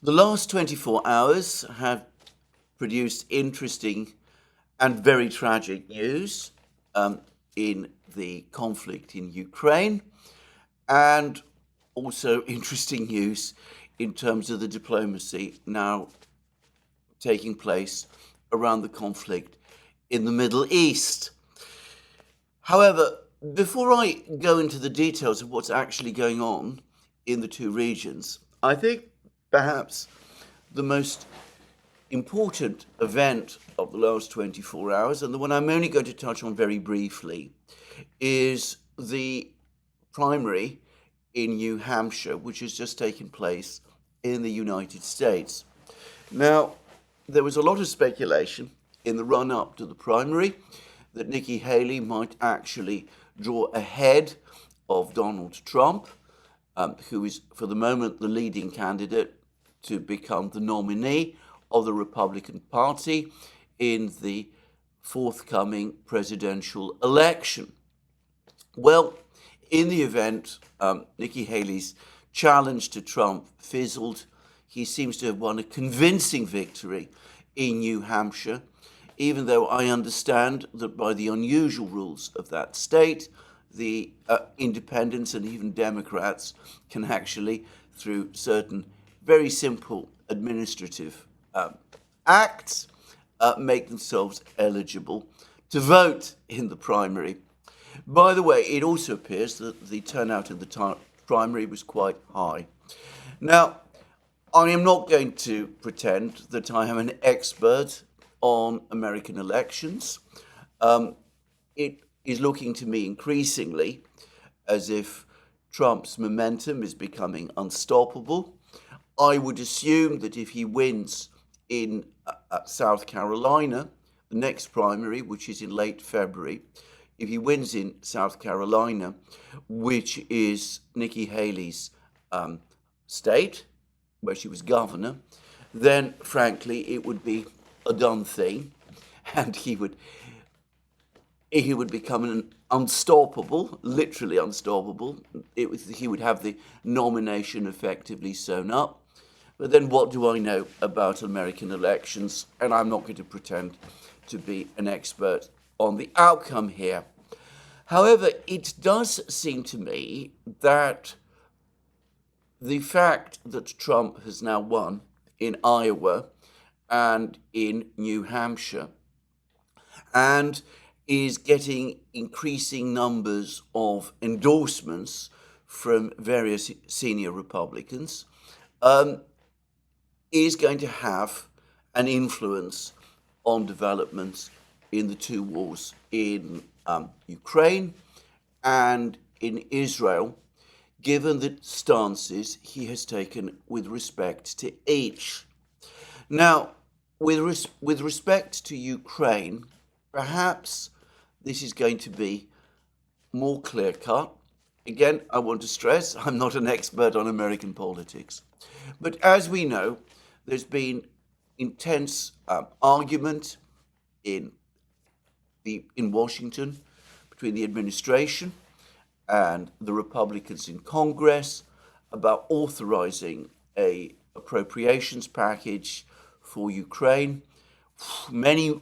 The last 24 hours have produced interesting and very tragic news in the conflict in Ukraine, and also interesting news in terms of the diplomacy now taking place around the conflict in the Middle East. However, before I go into the details of what's actually going on in the two regions, I think perhaps the most important event of the last 24 hours, and the one I'm only going to touch on very briefly, is the primary in New Hampshire, which has just taken place in the United States. Now, there was a lot of speculation in the run-up to the primary that Nikki Haley might actually draw ahead of Donald Trump, who is, for the moment, the leading candidate to become the nominee of the Republican Party in the forthcoming presidential election. Well, in the event, Nikki Haley's challenge to Trump fizzled. He seems to have won a convincing victory in New Hampshire, even though I understand that by the unusual rules of that state, the independents and even Democrats can actually, through certain very simple administrative acts, make themselves eligible to vote in the primary. By the way, it also appears that the turnout in the primary was quite high. Now, I am not going to pretend that I am an expert on American elections. It is looking to me increasingly as if Trump's momentum is becoming unstoppable. I would assume that if he wins in South Carolina, the next primary, which is in late February, if he wins in South Carolina, which is Nikki Haley's state, where she was governor, then frankly it would be a done thing, and he would become an unstoppable, literally unstoppable. He would have the nomination effectively sewn up. But then what do I know about American elections? And I'm not going to pretend to be an expert on the outcome here. However, it does seem to me that the fact that Trump has now won in Iowa and in New Hampshire and is getting increasing numbers of endorsements from various senior Republicans, is going to have an influence on developments in the two wars in Ukraine and in Israel, given the stances he has taken with respect to each. Now, with respect to Ukraine, perhaps this is going to be more clear-cut. Again, I want to stress, I'm not an expert on American politics. But as we know, there's been intense argument in Washington between the administration and the Republicans in Congress about authorizing an appropriations package for Ukraine. Many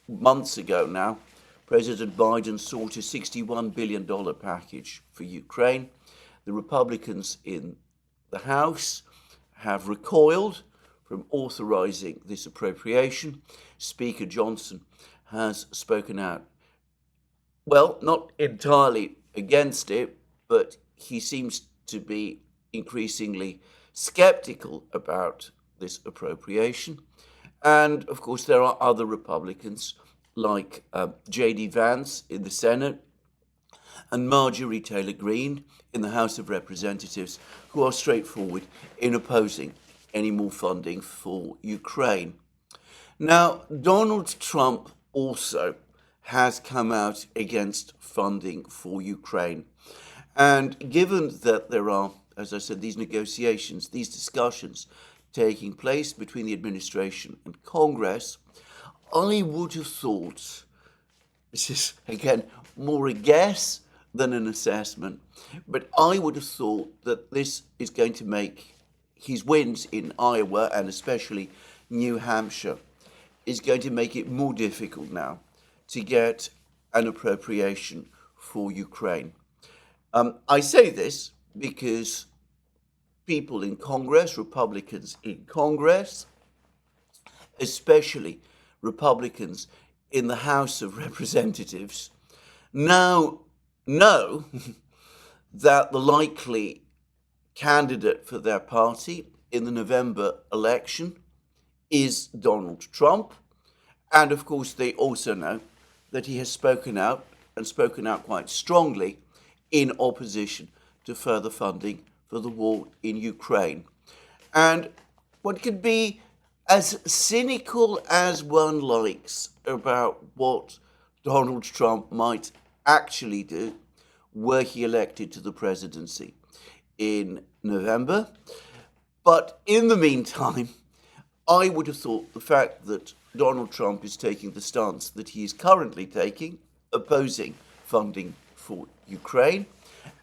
months ago now, President Biden sought a $61 billion package for Ukraine. The Republicans in the House have recoiled from authorizing this appropriation. Speaker Johnson has spoken out, well, not entirely against it, but he seems to be increasingly skeptical about this appropriation. And of course, there are other Republicans like J.D. Vance in the Senate and Marjorie Taylor Greene in the House of Representatives, who are straightforward in opposing any more funding for Ukraine. Now, Donald Trump also has come out against funding for Ukraine. And given that there are, as I said, these negotiations, these discussions taking place between the administration and Congress, I would have thought, this is again more a guess than an assessment, but I would have thought that this is going to make his wins in Iowa and especially New Hampshire is going to make it more difficult now to get an appropriation for Ukraine. I say this because people in Congress, Republicans in Congress, especially Republicans in the House of Representatives, now know that the likely candidate for their party in the November election is Donald Trump. And of course, they also know that he has spoken out quite strongly in opposition to further funding for the war in Ukraine. And what could be as cynical as one likes about what Donald Trump might actually do were he elected to the presidency in November. But in the meantime, I would have thought the fact that Donald Trump is taking the stance that he is currently taking, opposing funding for Ukraine,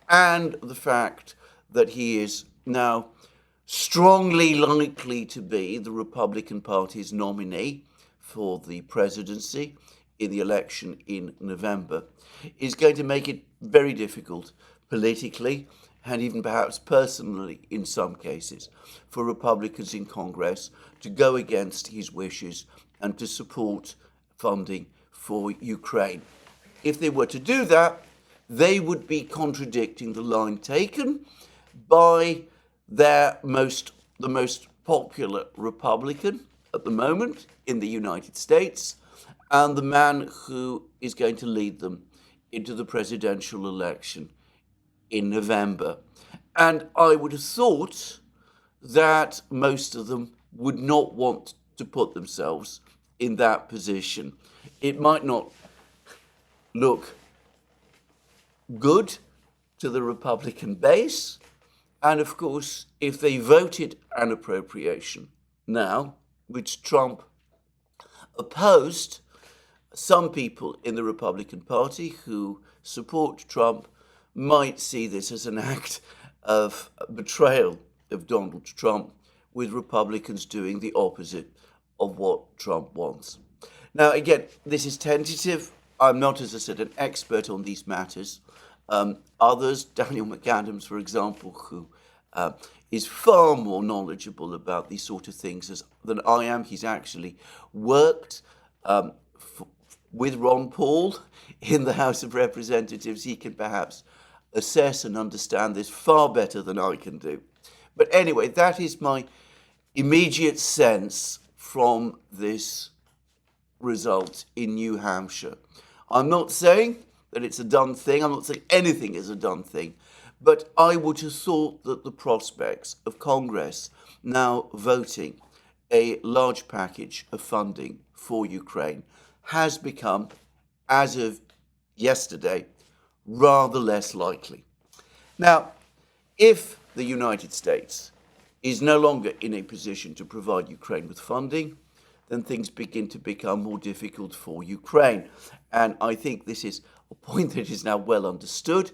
and the fact that he is now strongly likely to be the Republican Party's nominee for the presidency in the election in November, is going to make it very difficult politically and even perhaps personally in some cases for Republicans in Congress to go against his wishes and to support funding for Ukraine. If they were to do that, they would be contradicting the line taken by the most popular Republican at the moment in the United States and the man who is going to lead them into the presidential election in November. And I would have thought that most of them would not want to put themselves in that position. It might not look good to the Republican base. And of course, if they voted an appropriation now, which Trump opposed, some people in the Republican Party who support Trump might see this as an act of betrayal of Donald Trump, with Republicans doing the opposite of what Trump wants. Now, again, this is tentative. I'm not, as I said, an expert on these matters. Others, Daniel McAdams, for example, who is far more knowledgeable about these sort of things than I am. He's actually worked with Ron Paul in the House of Representatives. He can perhaps assess and understand this far better than I can do. But anyway, that is my immediate sense from this result in New Hampshire. I'm not saying that it's a done thing. I'm not saying anything is a done thing. But I would have thought that the prospects of Congress now voting a large package of funding for Ukraine has become, as of yesterday, rather less likely. Now, if the United States is no longer in a position to provide Ukraine with funding, then things begin to become more difficult for Ukraine. And I think this is a point that is now well understood.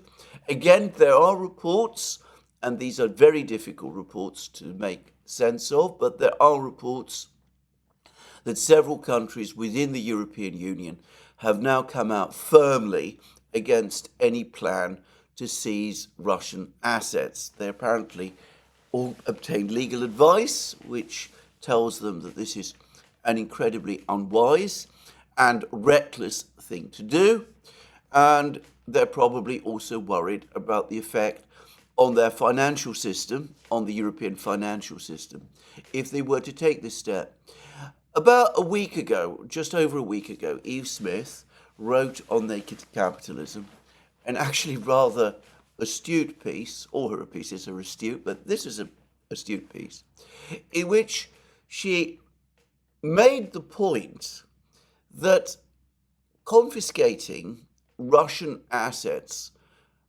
Again, there are reports, and these are very difficult reports to make sense of, but there are reports that several countries within the European Union have now come out firmly against any plan to seize Russian assets. They apparently all obtained legal advice, which tells them that this is an incredibly unwise and reckless thing to do. And they're probably also worried about the effect on their financial system, on the European financial system, if they were to take this step. About a week ago, just over a week ago, Eve Smith wrote on Naked Capitalism an actually rather astute piece. All her pieces are astute, but this is an astute piece, in which she made the point that confiscating Russian assets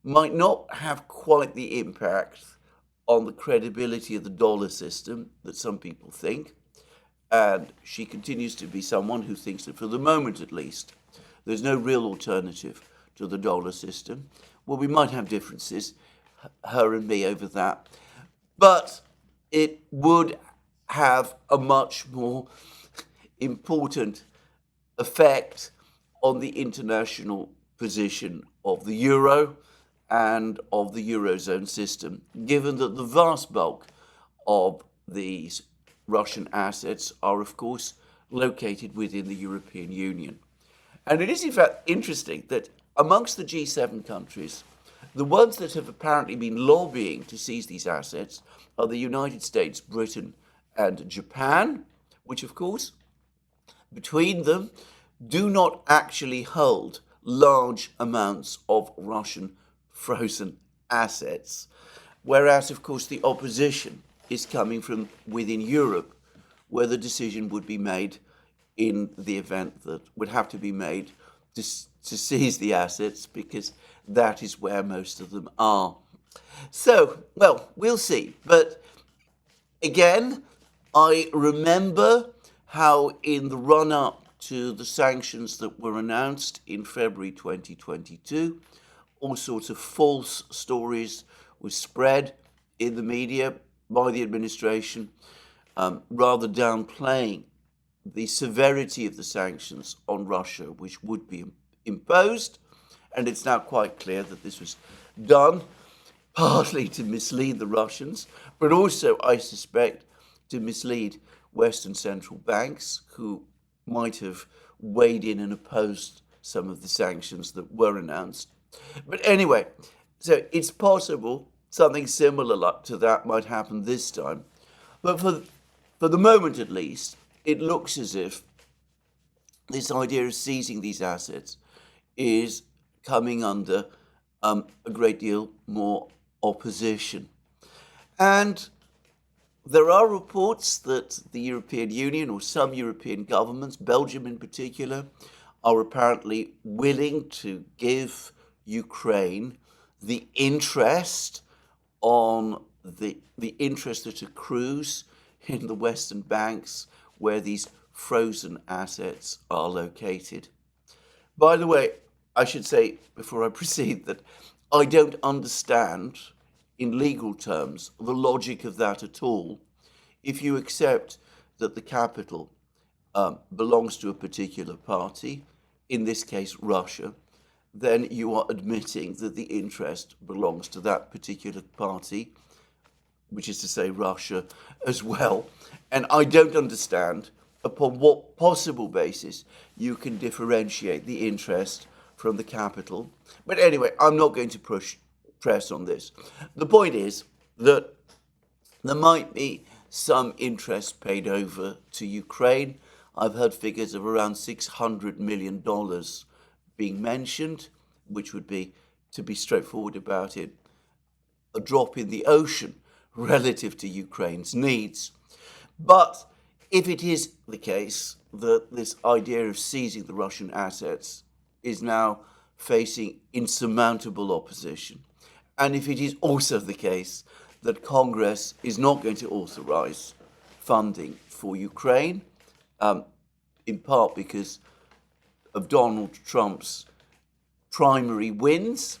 might not have quite the impact on the credibility of the dollar system that some people think. And she continues to be someone who thinks that, for the moment at least, there's no real alternative to the dollar system. Well, we might have differences, her and me, over that. But it would have a much more important effect on the international position of the euro and of the Eurozone system, given that the vast bulk of these Russian assets are, of course, located within the European Union. And it is, in fact, interesting that amongst the G7 countries, the ones that have apparently been lobbying to seize these assets are the United States, Britain, and Japan, which, of course, between them, do not actually hold large amounts of Russian frozen assets. Whereas, of course, the opposition is coming from within Europe, where the decision would be made in the event that would have to be made to seize the assets, because that is where most of them are. So, well, we'll see. But again, I remember how in the run-up to the sanctions that were announced in February 2022, all sorts of false stories were spread in the media by the administration, rather downplaying the severity of the sanctions on Russia, which would be imposed. And it's now quite clear that this was done partly to mislead the Russians, but also, I suspect, to mislead Western central banks who might have weighed in and opposed some of the sanctions that were announced. But anyway, so it's possible something similar to that might happen this time. But for the moment at least, it looks as if this idea of seizing these assets is coming under a great deal more opposition. And there are reports that the European Union, or some European governments, Belgium in particular, are apparently willing to give Ukraine the interest on the interest that accrues in the Western banks where these frozen assets are located. By the way, I should say before I proceed that I don't understand in legal terms the logic of that at all. If you accept that the capital belongs to a particular party, in this case Russia, then you are admitting that the interest belongs to that particular party, which is to say Russia as well. And I don't understand upon what possible basis you can differentiate the interest from the capital. But anyway, I'm not going to press on this. The point is that there might be some interest paid over to Ukraine. I've heard figures of around $600 million being mentioned, which would be, to be straightforward about it, a drop in the ocean relative to Ukraine's needs. But if it is the case that this idea of seizing the Russian assets is now facing insurmountable opposition, and if it is also the case that Congress is not going to authorize funding for Ukraine, in part because of Donald Trump's primary wins,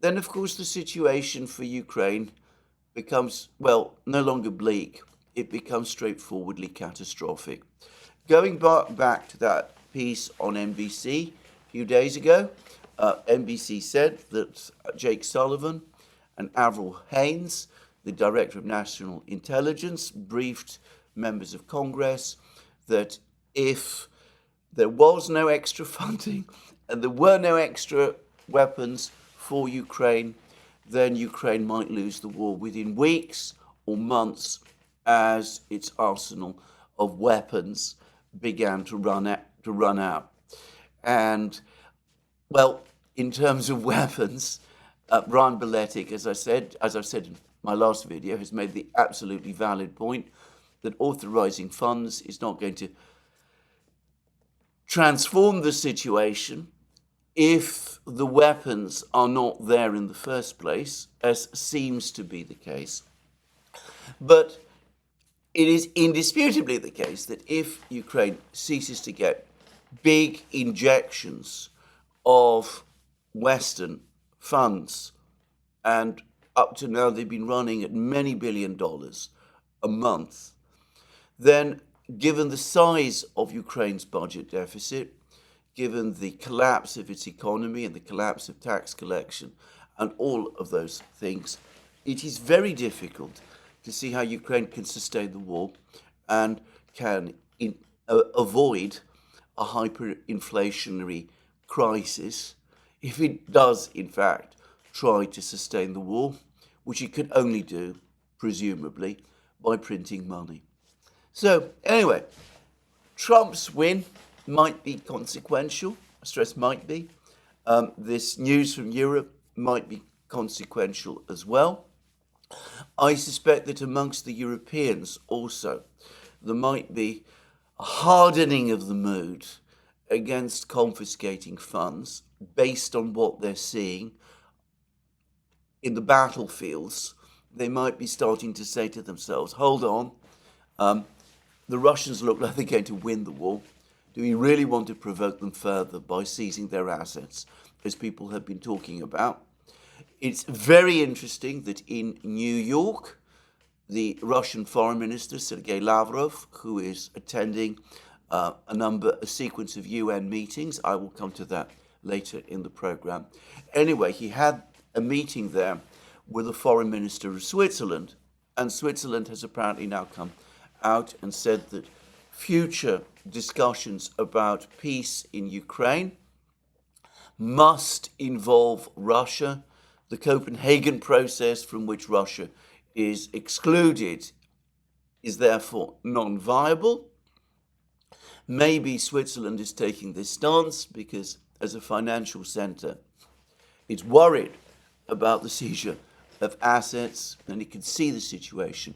then of course the situation for Ukraine becomes, well, no longer bleak. It becomes straightforwardly catastrophic. Going back to that piece on NBC a few days ago, NBC said that Jake Sullivan and Avril Haines, the Director of National Intelligence, briefed members of Congress that if there was no extra funding and there were no extra weapons for Ukraine, then Ukraine might lose the war within weeks or months as its arsenal of weapons began to run out. And, well, in terms of weapons, Brian Beletic, as I've said in my last video, has made the absolutely valid point that authorizing funds is not going to transform the situation if the weapons are not there in the first place, as seems to be the case. But it is indisputably the case that if Ukraine ceases to get big injections of Western funds, and up to now they've been running at many $billion a month, then given the size of Ukraine's budget deficit, given the collapse of its economy and the collapse of tax collection and all of those things, it is very difficult to see how Ukraine can sustain the war and can avoid a hyperinflationary crisis if it does, in fact, try to sustain the war, which it can only do, presumably, by printing money. So, anyway, Trump's win might be consequential. I stress might be. This news from Europe might be consequential as well. I suspect that amongst the Europeans also, there might be a hardening of the mood against confiscating funds based on what they're seeing in the battlefields. They might be starting to say to themselves, hold on, the Russians look like they're going to win the war. Do we really want to provoke them further by seizing their assets, as people have been talking about? It's very interesting that in New York, the Russian Foreign Minister, Sergei Lavrov, who is attending a sequence of UN meetings, I will come to that later in the program. Anyway, he had a meeting there with the Foreign Minister of Switzerland, and Switzerland has apparently now come out and said that future discussions about peace in Ukraine must involve Russia. The Copenhagen process, from which Russia is excluded, is therefore non-viable. Maybe Switzerland is taking this stance because, as a financial centre, it's worried about the seizure of assets, and it can see the situation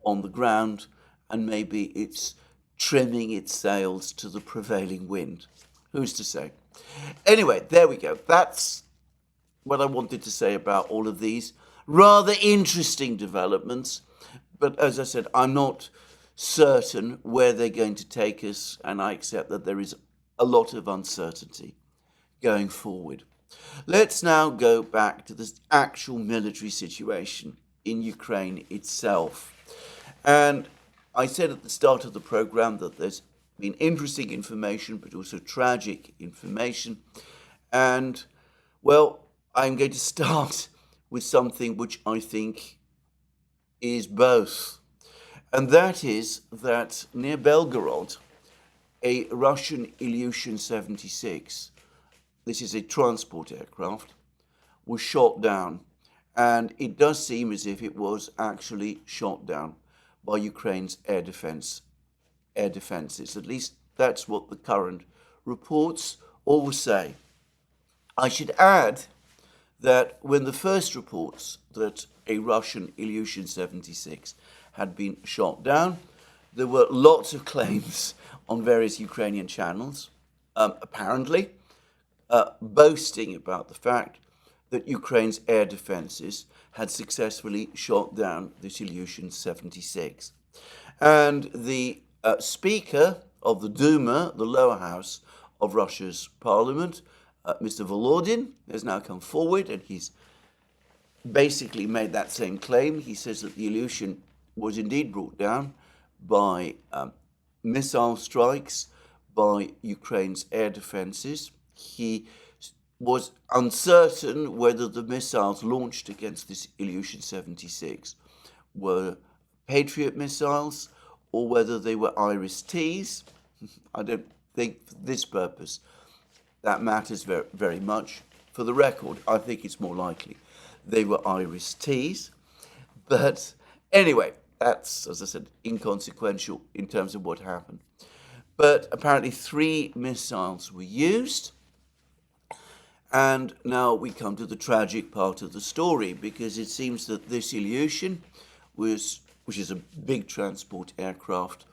on the ground, and maybe it's trimming its sails to the prevailing wind. Who's to say? Anyway, there we go. That's what I wanted to say about all of these rather interesting developments. But as I said, I'm not certain where they're going to take us, and I accept that there is a lot of uncertainty going forward. Let's now go back to the actual military situation in Ukraine itself. And I said at the start of the program that there's been interesting information, but also tragic information. And, well, I'm going to start with something which I think is both. And that is that near Belgorod, a Russian IL-76, this is a transport aircraft, was shot down. And it does seem as if it was actually shot down by Ukraine's air defenses. At least that's what the current reports all say. I should add that when the first reports that a Russian IL-76 had been shot down, there were lots of claims on various Ukrainian channels, apparently boasting about the fact that Ukraine's air defenses had successfully shot down this IL-76. And the Speaker of the Duma, the lower house of Russia's parliament, Mr. Volodin, has now come forward, and he's basically made that same claim. He says that the Ilyushin was indeed brought down by missile strikes by Ukraine's air defenses. He was uncertain whether the missiles launched against this IL-76 were Patriot missiles or whether they were Iris-Ts. I don't think for this purpose that matters very, very much. For the record, I think it's more likely they were Iris-Ts. But anyway, that's, as I said, inconsequential in terms of what happened. But apparently 3 missiles were used. And now we come to the tragic part of the story, because it seems that this Ilyushin, which is a big transport aircraft,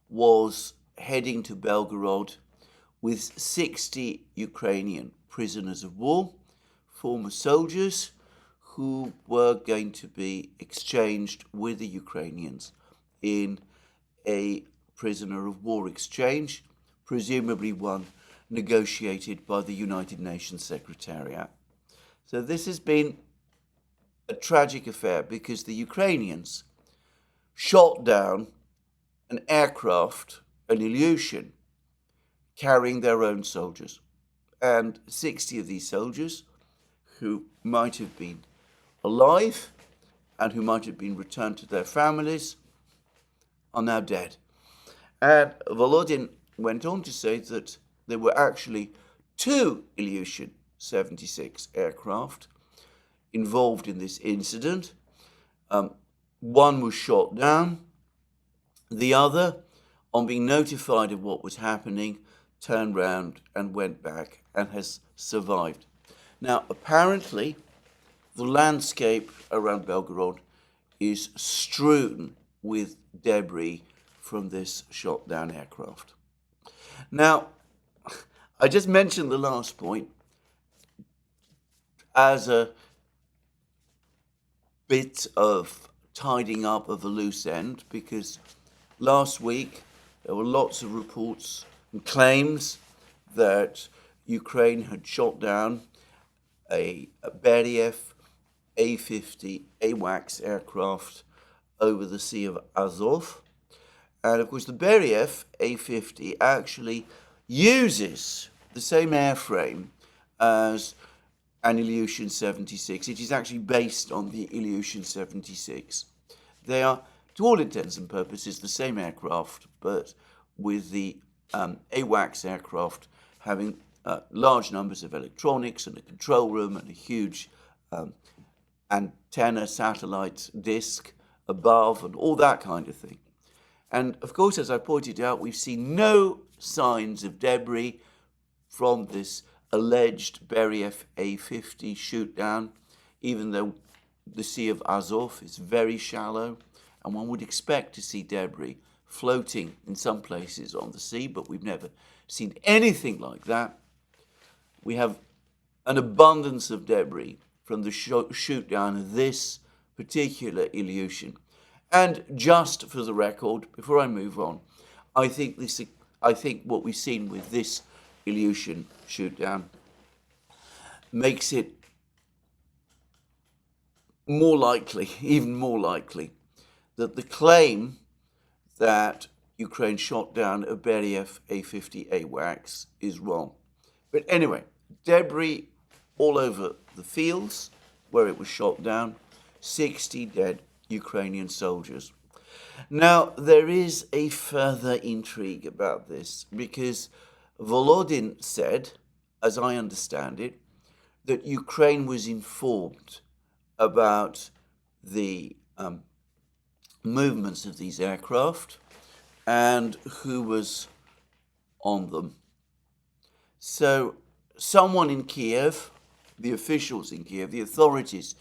was heading to Belgorod with 60 Ukrainian prisoners of war, former soldiers, who were going to be exchanged with the Ukrainians in a prisoner of war exchange, presumably one negotiated by the United Nations Secretariat. So this has been a tragic affair because the Ukrainians shot down an aircraft, an Ilyushin, carrying their own soldiers. And 60 of these soldiers, who might have been alive and who might have been returned to their families, are now dead. And Volodin went on to say that there were actually 2 IL-76 aircraft involved in this incident. One was shot down. The other, on being notified of what was happening, turned round and went back and has survived. Now, apparently, the landscape around Belgorod is strewn with debris from this shot down aircraft. Now, I just mentioned the last point as a bit of tidying up of a loose end, because last week there were lots of reports and claims that Ukraine had shot down a Beriev A-50 AWACS aircraft over the Sea of Azov. And of course, the Beriev A-50 actually uses the same airframe as an IL-76. It is actually based on the IL-76. They are, to all intents and purposes, the same aircraft, but with the AWACS aircraft having large numbers of electronics and a control room and a huge antenna satellite disk above and all that kind of thing. And of course, as I pointed out, we've seen no signs of debris from this alleged Beriev A-50 shoot down, even though the Sea of Azov is very shallow, and one would expect to see debris floating in some places on the sea, but we've never seen anything like that. We have an abundance of debris from the shoot down of this particular Ilyushin. And just for the record, before I move on, I think what we've seen with this Ilyushin shoot down makes it more likely, even more likely, that the claim that Ukraine shot down a Beriev A-50 AWACS is wrong. But anyway, debris all over the fields where it was shot down, 60 dead Ukrainian soldiers. Now, there is a further intrigue about this, because Volodin said, as I understand it, that Ukraine was informed about the movements of these aircraft and who was on them. So someone in Kiev, the officials in Kiev, the authorities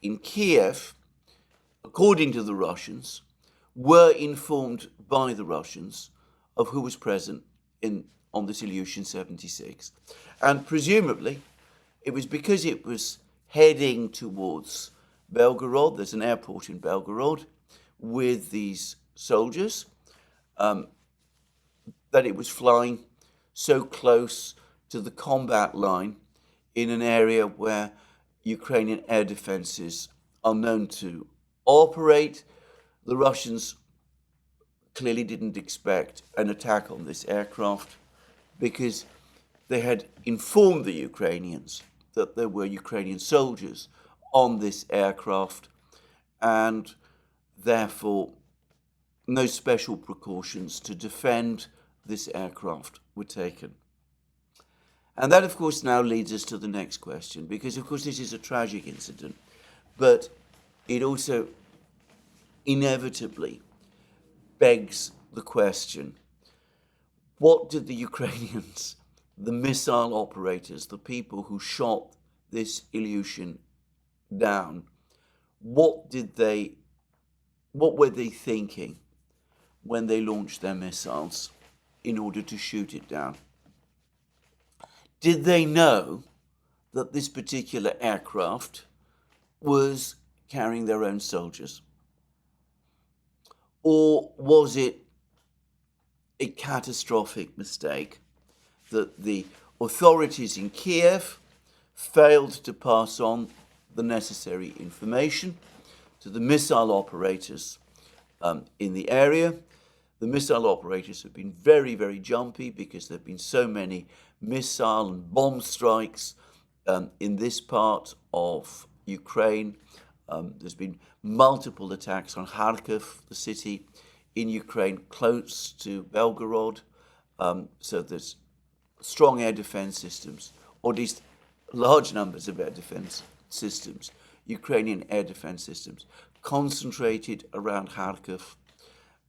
in Kiev, according to the Russians, were informed by the Russians of who was present on this IL-76. And presumably, it was because it was heading towards Belgorod. There's an airport in Belgorod with these soldiers, that it was flying so close to the combat line in an area where Ukrainian air defenses are known to operate. The Russians clearly didn't expect an attack on this aircraft because they had informed the Ukrainians that there were Ukrainian soldiers on this aircraft, and therefore no special precautions to defend this aircraft were taken. And that, of course, now leads us to the next question, because, of course, this is a tragic incident, but it also inevitably begs the question, what did the Ukrainians, the missile operators, the people who shot this Ilyushin down, what were they thinking when they launched their missiles in order to shoot it down? Did they know that this particular aircraft was carrying their own soldiers? Or was it a catastrophic mistake that the authorities in Kiev failed to pass on the necessary information to the missile operators in the area. The missile operators have been very, very jumpy because there have been so many missile and bomb strikes in this part of Ukraine. There's been multiple attacks on Kharkiv, the city in Ukraine close to Belgorod. So there's strong air defense systems, or at least large numbers of air defense systems, Ukrainian air defense systems, concentrated around Kharkiv.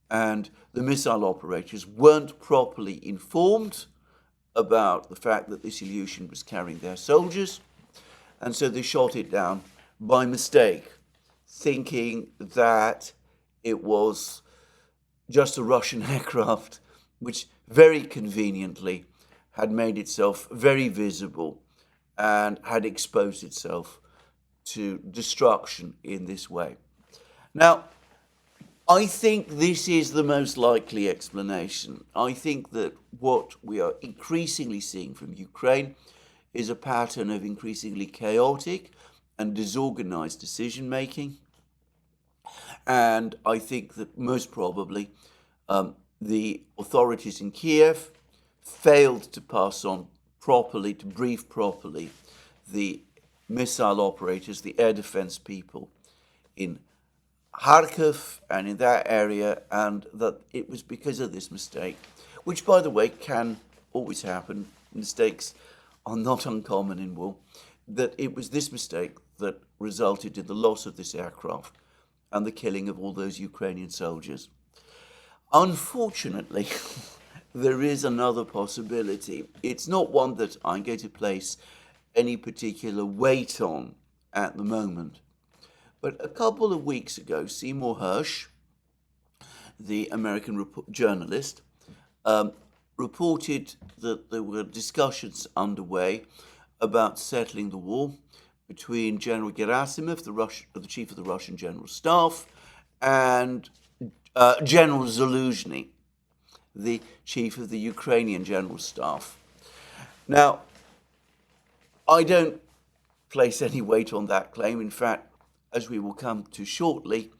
And the missile operators weren't properly informed about the fact that this Ilyushin was carrying their soldiers, and so they shot it down by mistake, thinking that it was just a Russian aircraft, which very conveniently had made itself very visible and had exposed itself to destruction in this way. Now, I think this is the most likely explanation. I think that what we are increasingly seeing from Ukraine is a pattern of increasingly chaotic and disorganized decision-making. And I think that most probably the authorities in Kiev failed to pass on properly, to brief properly the missile operators, the air defense people in Kharkiv and in that area, and that it was because of this mistake, which, by the way, can always happen. Mistakes are not uncommon in war. That it was this mistake that resulted in the loss of this aircraft and the killing of all those Ukrainian soldiers. Unfortunately, there is another possibility. It's not one that I'm going to place any particular weight on at the moment. But a couple of weeks ago, Seymour Hersh, the American journalist, reported that there were discussions underway about settling the war between General Gerasimov, the chief of the Russian General Staff, and General Zaluzhny, the chief of the Ukrainian General Staff. Now, I don't place any weight on that claim. In fact, as we will come to shortly,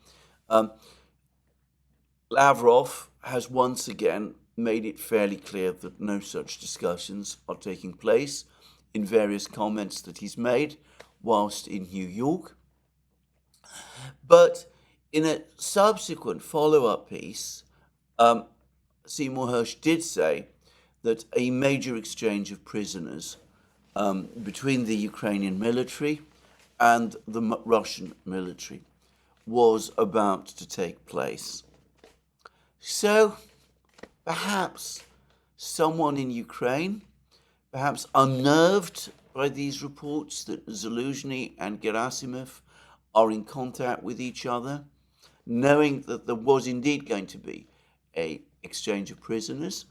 Lavrov has once again made it fairly clear that no such discussions are taking place in various comments that he's made whilst in New York. But in a subsequent follow-up piece, Seymour Hersh did say that a major exchange of prisoners between the Ukrainian military and the Russian military was about to take place. So perhaps someone in Ukraine, perhaps unnerved by these reports that Zaluzhny and Gerasimov are in contact with each other, knowing that there was indeed going to be an exchange of prisoners,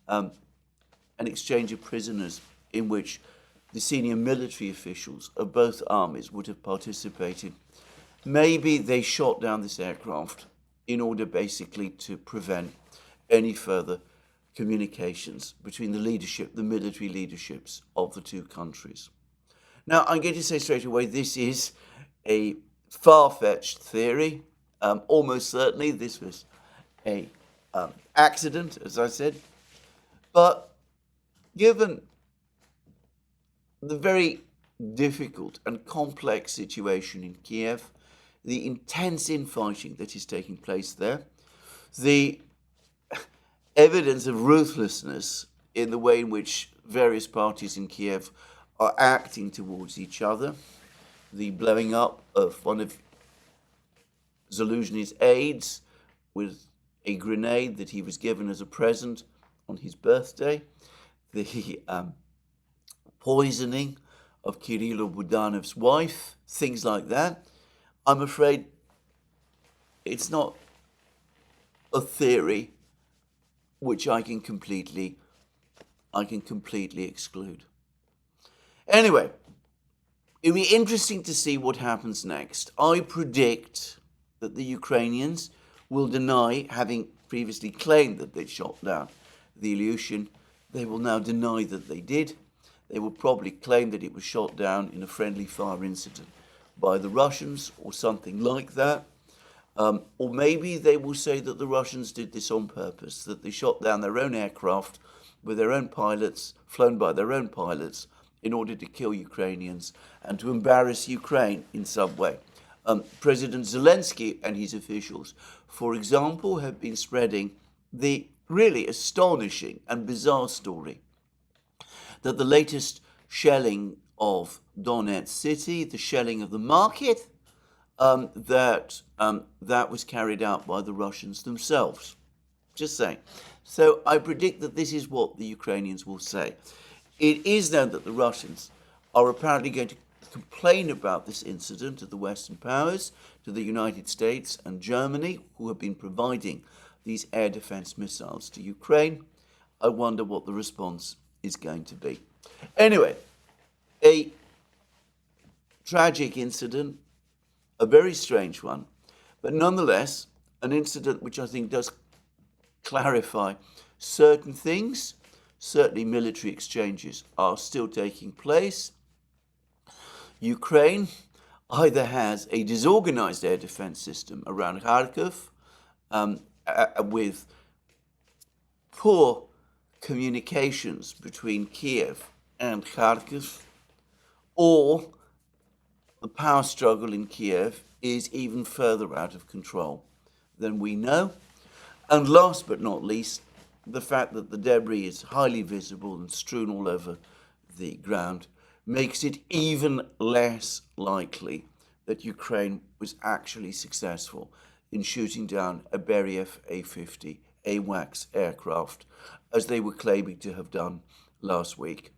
an exchange of prisoners in which the senior military officials of both armies would have participated. Maybe they shot down this aircraft in order basically to prevent any further communications between the military leaderships of the two countries. Now, I'm going to say straight away, this is a far-fetched theory. Almost certainly this was an accident, as I said. But given the very difficult and complex situation in Kiev, the intense infighting that is taking place there, the evidence of ruthlessness in the way in which various parties in Kiev are acting towards each other, the blowing up of one of Zaluzhny's aides with a grenade that he was given as a present on his birthday, the poisoning of Kirilo Budanov's wife, things like that. I'm afraid it's not a theory which I can completely exclude. Anyway, it'll be interesting to see what happens next. I predict that the Ukrainians will deny, having previously claimed that they'd shot down the Ilyushin, they will now deny that they did. They will probably claim that it was shot down in a friendly fire incident by the Russians or something like that. Or maybe they will say that the Russians did this on purpose, that they shot down their own aircraft with their own pilots, flown by their own pilots, in order to kill Ukrainians and to embarrass Ukraine in some way. President Zelensky and his officials, for example, have been spreading the really astonishing and bizarre story that the latest shelling of Donetsk city, the shelling of the market, that was carried out by the Russians themselves. Just saying. So I predict that this is what the Ukrainians will say. It is known that the Russians are apparently going to complain about this incident to the Western powers, to the United States and Germany, who have been providing these air defense missiles to Ukraine. I wonder what the response is going to be. Anyway, a tragic incident, a very strange one, but nonetheless, an incident which I think does clarify certain things. Certainly military exchanges are still taking place. Ukraine either has a disorganized air defense system around Kharkiv with poor communications between Kiev and Kharkiv, or the power struggle in Kiev is even further out of control than we know. And last but not least, the fact that the debris is highly visible and strewn all over the ground makes it even less likely that Ukraine was actually successful in shooting down a Beriev A-50 AWACS aircraft, as they were claiming to have done last week.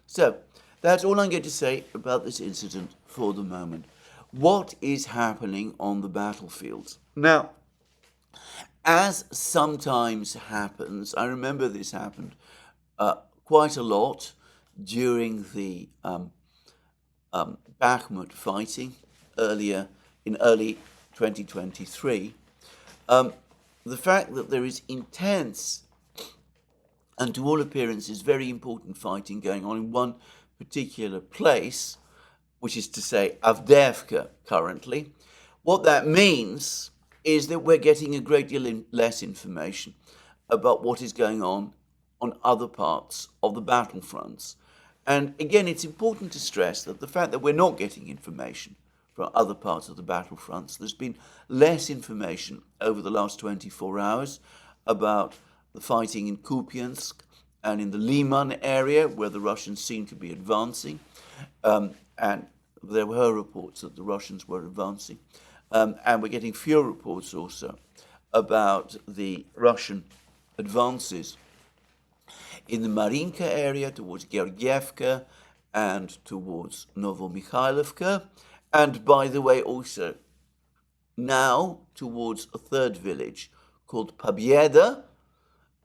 So, that's all I'm going to say about this incident for the moment. What is happening on the battlefields? Now, as sometimes happens, I remember this happened quite a lot during the Bakhmut fighting in early 2023. The fact that there is intense and to all appearances very important fighting going on in one particular place, which is to say Avdeyevka currently, what that means is that we're getting a great deal less information about what is going on other parts of the battlefronts. And again, it's important to stress that the fact that we're not getting information from other parts of the battlefronts, there's been less information over the last 24 hours about the fighting in Kupiansk and in the Liman area, where the Russians seem to be advancing. And there were reports that the Russians were advancing. And we're getting fewer reports also about the Russian advances in the Marinka area towards Georgievka and towards Novomikhailovka. And by the way, also now towards a third village called Pobieda,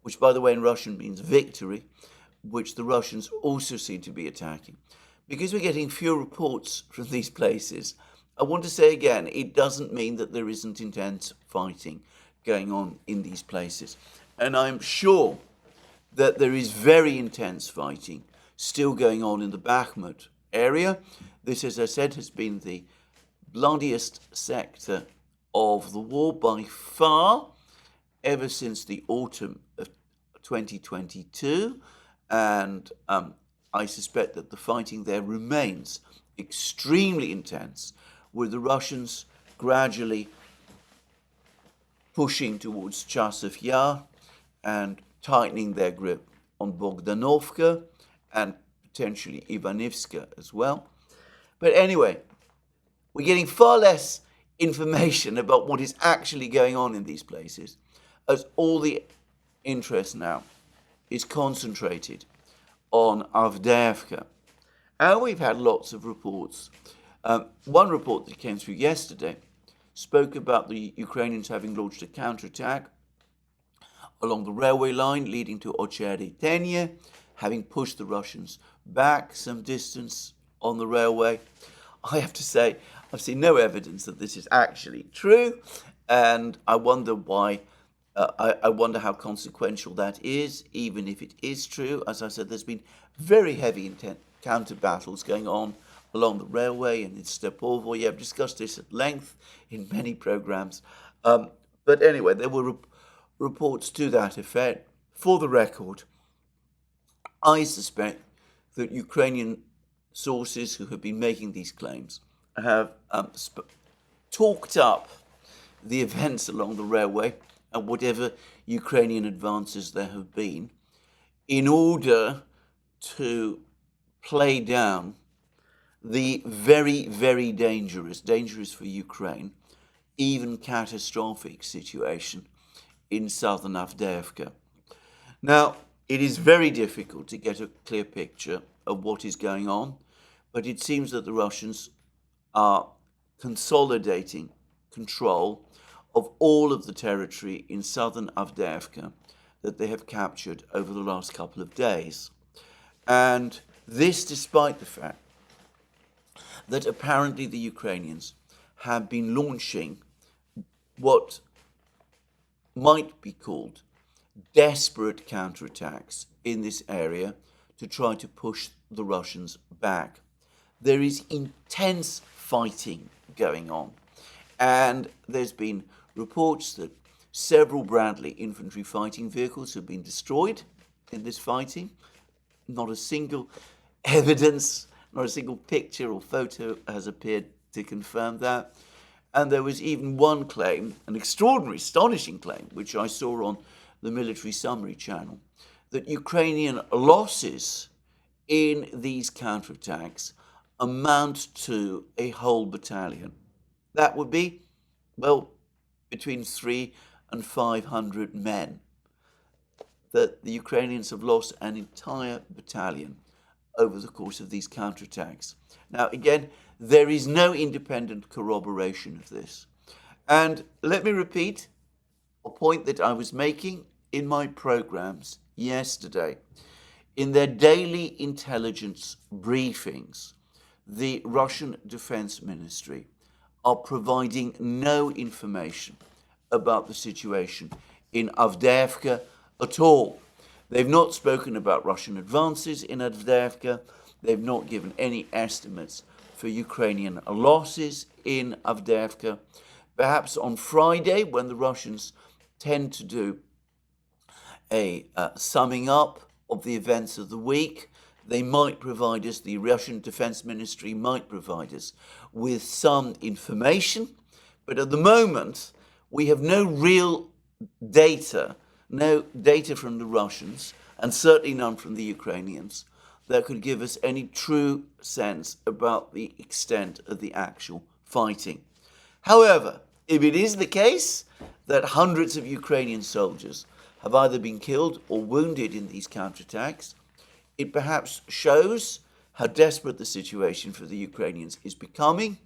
which by the way in Russian means victory, which the Russians also seem to be attacking. Because we're getting fewer reports from these places, I want to say again, it doesn't mean that there isn't intense fighting going on in these places. And I'm sure that there is very intense fighting still going on in the Bakhmut area. This, as I said, has been the bloodiest sector of the war by far ever since the autumn of 2022. And I suspect that the fighting there remains extremely intense, with the Russians gradually pushing towards Chasiv Yar and tightening their grip on Bogdanovka and potentially Ivanivska as well. But anyway, we're getting far less information about what is actually going on in these places, as all the interest now is concentrated on Avdeyevka. And we've had lots of reports. One report that came through yesterday spoke about the Ukrainians having launched a counterattack along the railway line leading to Ocherye, having pushed the Russians back some distance on the railway. I have to say, I've seen no evidence that this is actually true, and I wonder why. I wonder how consequential that is, even if it is true. As I said, there's been very heavy counter battles going on along the railway and in Stepovo. I've discussed this at length in many programs. But anyway, there were reports to that effect. For the record, I suspect that Ukrainian sources who have been making these claims have talked up the events along the railway and whatever Ukrainian advances there have been in order to play down the very, very dangerous for Ukraine, even catastrophic situation in southern Avdeyevka. Now, it is very difficult to get a clear picture of what is going on, but it seems that the Russians are consolidating control of all of the territory in southern Avdeyevka that they have captured over the last couple of days. And this despite the fact that apparently the Ukrainians have been launching what might be called desperate counterattacks in this area to try to push the Russians back. There is intense fighting going on, and there's been reports that several Bradley infantry fighting vehicles have been destroyed in this fighting. Not a single evidence, not a single picture or photo has appeared to confirm that. And there was even one claim, an extraordinary, astonishing claim, which I saw on the Military Summary channel, that Ukrainian losses in these counterattacks amount to a whole battalion. That would be, well, between 300 and 500 men. That the Ukrainians have lost an entire battalion over the course of these counterattacks. Now, again, there is no independent corroboration of this. And let me repeat a point that I was making in my programs yesterday. In their daily intelligence briefings, the Russian Defense Ministry are providing no information about the situation in Avdeyevka at all. They've not spoken about Russian advances in Avdeyevka. They've not given any estimates for Ukrainian losses in Avdeyevka. Perhaps on Friday, when the Russians tend to do a summing up of the events of the week, they might provide us, the Russian Defense Ministry might provide us with some information. But at the moment, we have no real data, no data from the Russians, and certainly none from the Ukrainians, that could give us any true sense about the extent of the actual fighting. However, if it is the case that hundreds of Ukrainian soldiers have either been killed or wounded in these counterattacks, it perhaps shows how desperate the situation for the Ukrainians is becoming,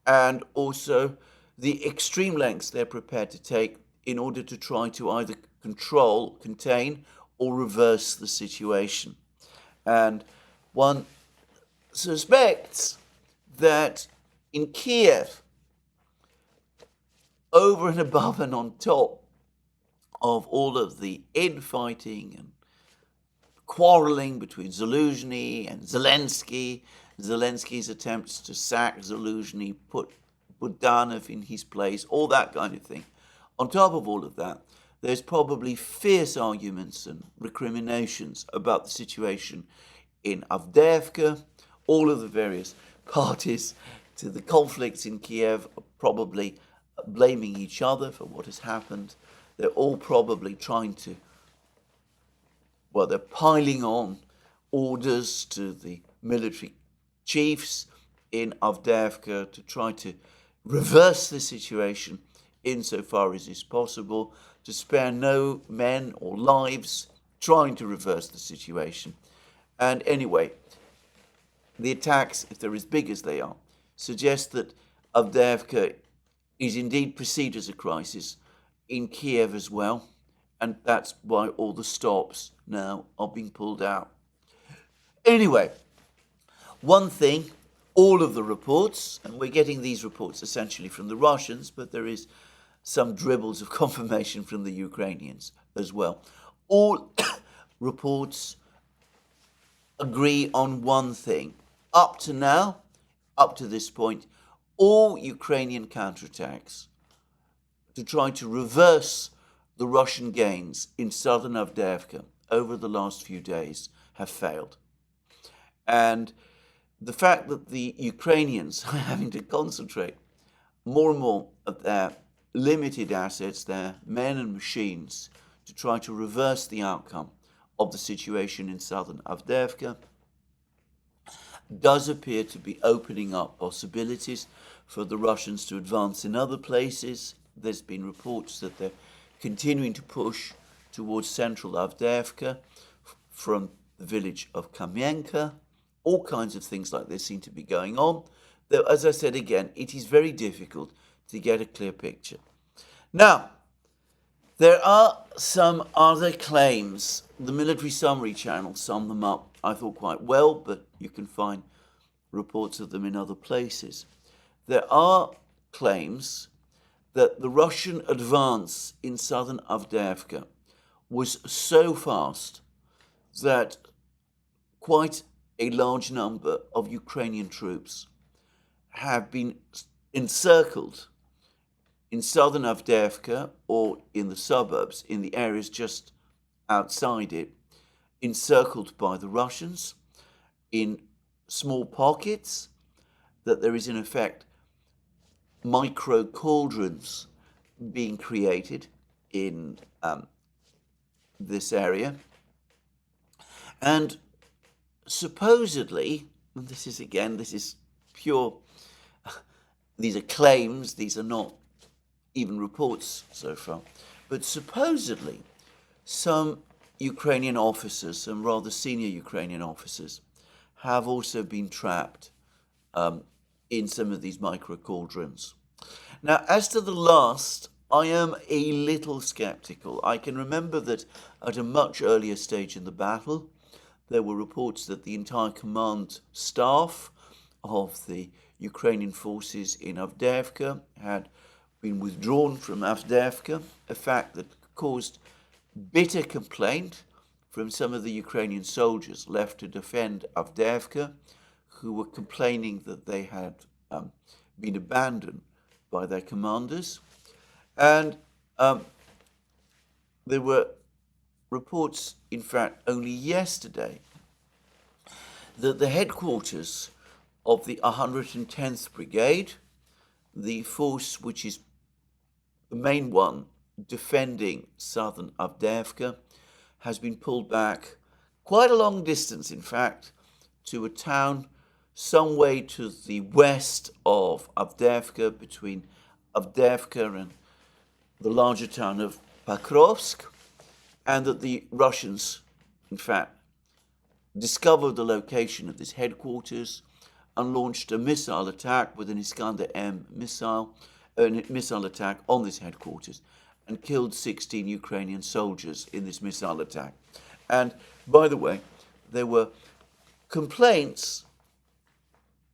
and also the extreme lengths they're prepared to take in order to try to either control, contain, or reverse the situation. And one suspects that in Kiev, over and above and on top of all of the infighting and quarreling between Zaluzhny and Zelensky, Zelensky's attempts to sack Zaluzhny, put Budanov in his place, all that kind of thing. On top of all of that, there's probably fierce arguments and recriminations about the situation in Avdeyevka. All of the various parties to the conflicts in Kiev are probably blaming each other for what has happened. They're all probably trying to, well, they're piling on orders to the military chiefs in Avdeyevka to try to reverse the situation insofar as is possible, to spare no men or lives trying to reverse the situation. And anyway, the attacks, if they're as big as they are, suggest that Avdeyevka is indeed perceived as a crisis in Kiev as well, and that's why all the stops now are being pulled out. Anyway, one thing, all of the reports, and we're getting these reports essentially from the Russians, but there is some dribbles of confirmation from the Ukrainians as well. All reports agree on one thing. Up to now, up to this point, all Ukrainian counterattacks to try to reverse the Russian gains in southern Avdeyevka over the last few days have failed. And the fact that the Ukrainians are having to concentrate more and more of their limited assets, their men and machines, to try to reverse the outcome of the situation in southern Avdeyevka does appear to be opening up possibilities for the Russians to advance in other places. There's been reports that they're continuing to push towards central Avdeyevka from the village of Kamienka. All kinds of things like this seem to be going on. Though, as I said again, it is very difficult to get a clear picture. Now, there are some other claims. The Military Summary Channel summed them up, I thought, quite well, but you can find reports of them in other places. There are claims that the Russian advance in southern Avdeyevka was so fast that quite a large number of Ukrainian troops have been encircled in southern Avdeyevka or in the suburbs, in the areas just outside it, encircled by the Russians in small pockets, that there is in effect micro cauldrons being created in this area. And supposedly, and this is pure, these are claims, these are not even reports so far, but supposedly some Ukrainian officers, some rather senior Ukrainian officers, have also been trapped in some of these micro cauldrons. Now, as to the last, I am a little skeptical. I can remember that at a much earlier stage in the battle, there were reports that the entire command staff of the Ukrainian forces in Avdeyevka had been withdrawn from Avdeyevka, a fact that caused bitter complaint from some of the Ukrainian soldiers left to defend Avdeyevka, who were complaining that they had been abandoned by their commanders. And there were reports, in fact, only yesterday, that the headquarters of the 110th Brigade, the force which is the main one defending southern Avdeyevka, has been pulled back quite a long distance, in fact, to a town some way to the west of Avdeyevka, between Avdeyevka and the larger town of Pokrovsk, and that the Russians, in fact, discovered the location of this headquarters and launched a missile attack with an Iskander-M missile, a missile attack on this headquarters, and killed 16 Ukrainian soldiers in this missile attack. And, by the way, there were complaints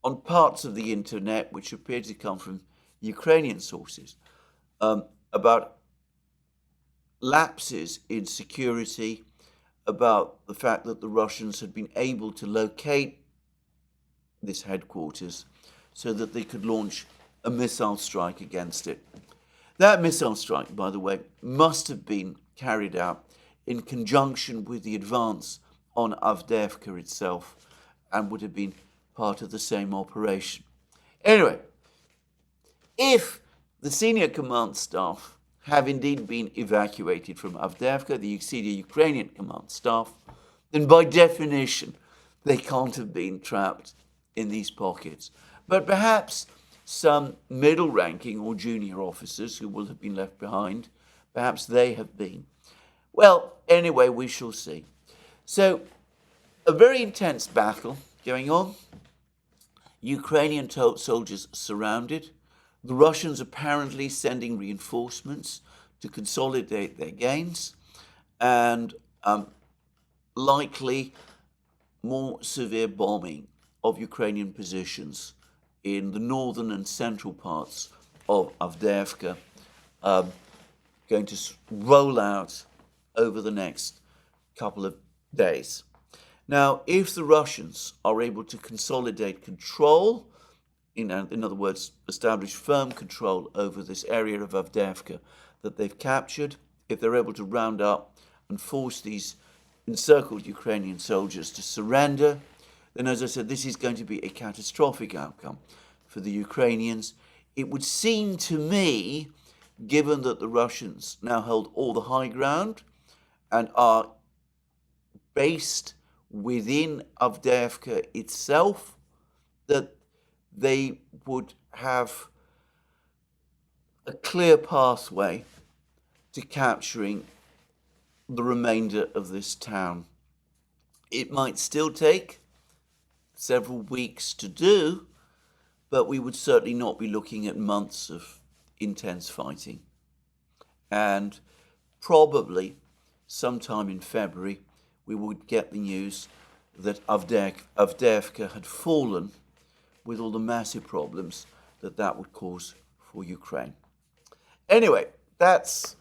on parts of the internet, which appeared to come from Ukrainian sources, about lapses in security, about the fact that the Russians had been able to locate this headquarters so that they could launch a missile strike against it. That missile strike, by the way, must have been carried out in conjunction with the advance on Avdeyevka itself and would have been part of the same operation. Anyway, if the senior command staff have indeed been evacuated from Avdeyevka, the senior Ukrainian command staff, then by definition they can't have been trapped in these pockets. But perhaps some middle-ranking or junior officers who will have been left behind, perhaps they have been. Well, anyway, we shall see. So, a very intense battle going on. Ukrainian soldiers surrounded. The Russians apparently sending reinforcements to consolidate their gains, and likely more severe bombing of Ukrainian positions in the northern and central parts of Avdeyevka, going to roll out over the next couple of days. Now, if the Russians are able to consolidate control in other words, establish firm control over this area of Avdeyevka that they've captured, if they're able to round up and force these encircled Ukrainian soldiers to surrender, then, as I said, this is going to be a catastrophic outcome for the Ukrainians. It would seem to me, given that the Russians now hold all the high ground and are based within Avdeyevka itself, that they would have a clear pathway to capturing the remainder of this town. It might still take several weeks to do, but we would certainly not be looking at months of intense fighting. And probably sometime in February, we would get the news that Avdeyevka had fallen, with all the massive problems that would cause for Ukraine. Anyway, that's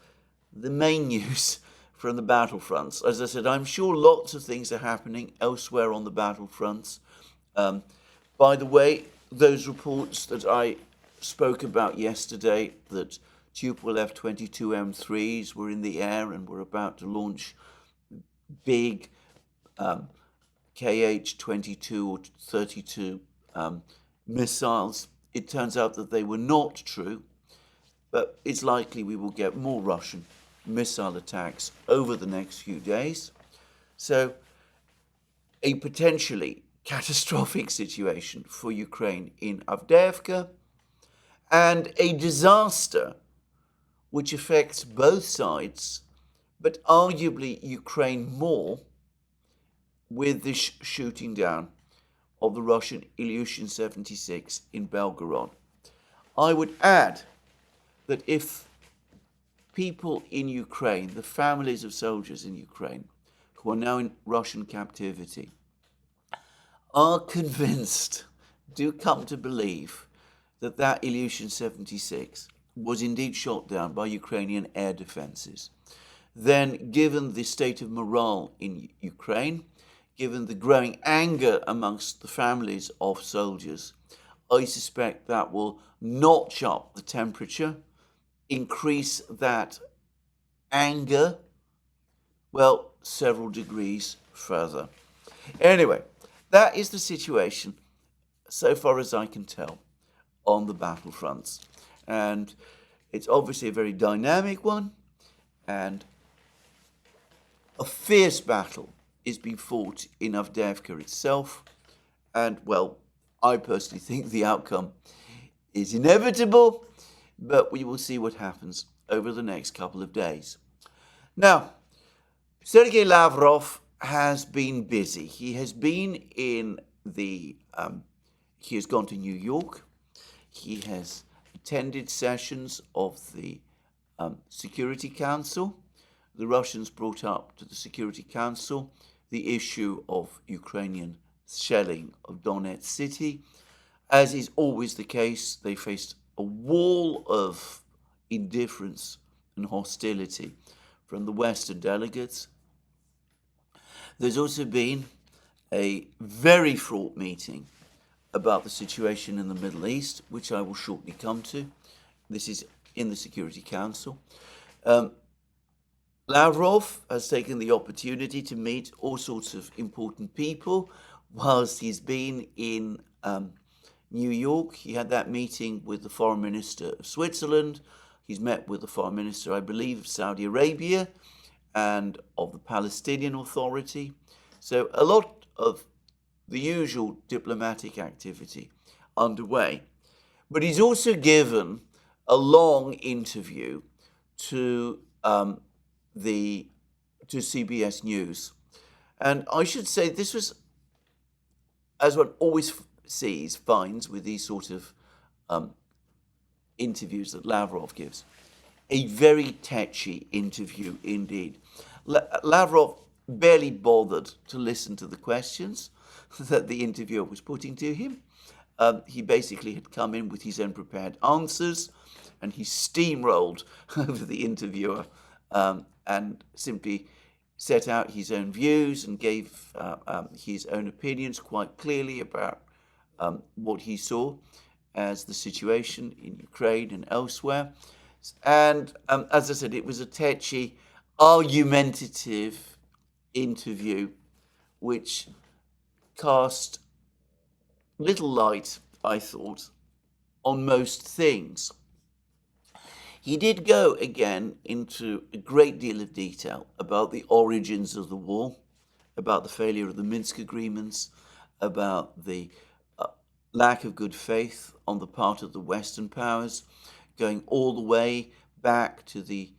the main news from the battlefronts. As I said, I'm sure lots of things are happening elsewhere on the battlefronts. By the way, those reports that I spoke about yesterday, that Tupolev F-22M3s were in the air and were about to launch big KH-22 or 32 missiles. It turns out that they were not true, but it's likely we will get more Russian missile attacks over the next few days. So a potentially catastrophic situation for Ukraine in Avdeyevka, and a disaster which affects both sides, but arguably Ukraine more, with this shooting down of the Russian IL76 in Belgorod. I would add that if people in Ukraine, the families of soldiers in Ukraine, who are now in Russian captivity, are convinced, do come to believe, that that IL76 was indeed shot down by Ukrainian air defenses, then given the state of morale in Ukraine, given the growing anger amongst the families of soldiers, I suspect that will notch up the temperature, increase that anger, well, several degrees further. Anyway, that is the situation, so far as I can tell, on the battlefronts. And it's obviously a very dynamic one, and a fierce battle is being fought in Avdeyevka itself. And, well, I personally think the outcome is inevitable, but we will see what happens over the next couple of days. Now, Sergei Lavrov has been busy. He has been in he has gone to New York. He has attended sessions of the Security Council. The Russians brought up to the Security Council the issue of Ukrainian shelling of Donetsk city. As is always the case, they faced a wall of indifference and hostility from the Western delegates. There's also been a very fraught meeting about the situation in the Middle East, which I will shortly come to. This is in the Security Council. Lavrov has taken the opportunity to meet all sorts of important people whilst he's been in New York. He had that meeting with the Foreign Minister of Switzerland. He's met with the Foreign Minister, I believe, of Saudi Arabia and of the Palestinian Authority. So a lot of the usual diplomatic activity underway. But he's also given a long interview to CBS News. And I should say this was, as one always finds with these sort of interviews that Lavrov gives, a very touchy interview indeed. Lavrov barely bothered to listen to the questions that the interviewer was putting to him. He basically had come in with his own prepared answers, and he steamrolled over the interviewer and simply set out his own views and gave his own opinions quite clearly about what he saw. as the situation in Ukraine and elsewhere. And as I said, it was a tetchy, argumentative interview which cast little light, I thought, on most things. He did go again into a great deal of detail about the origins of the war, about the failure of the Minsk agreements, about the lack of good faith on the part of the Western powers, going all the way back to the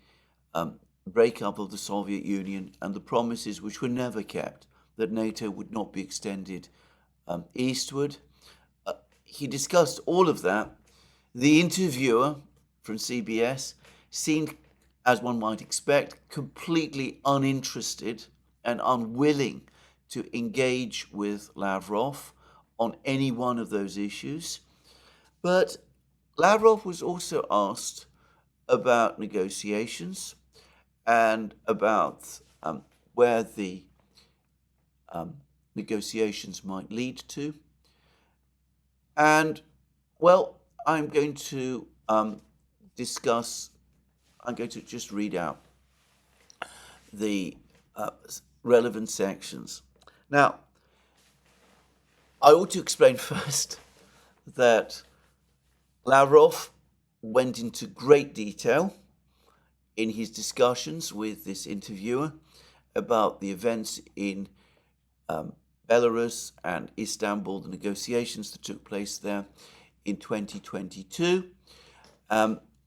breakup of the Soviet Union and the promises which were never kept that NATO would not be extended eastward. He discussed all of that. The interviewer from CBS seemed, as one might expect, completely uninterested and unwilling to engage with Lavrov on any one of those issues. But Lavrov was also asked about negotiations and about where the negotiations might lead to. And, well, I'm going to just read out the relevant sections. Now, I ought to explain first that Lavrov went into great detail in his discussions with this interviewer about the events in Belarus and Istanbul, the negotiations that took place there in 2022.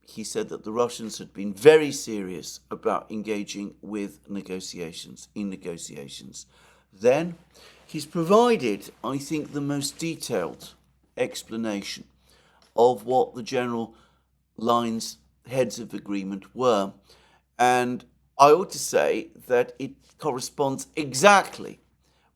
He said that the Russians had been very serious about engaging with negotiations. Then he's provided, I think, the most detailed explanation of what the general lines, heads of agreement were. And I ought to say that it corresponds exactly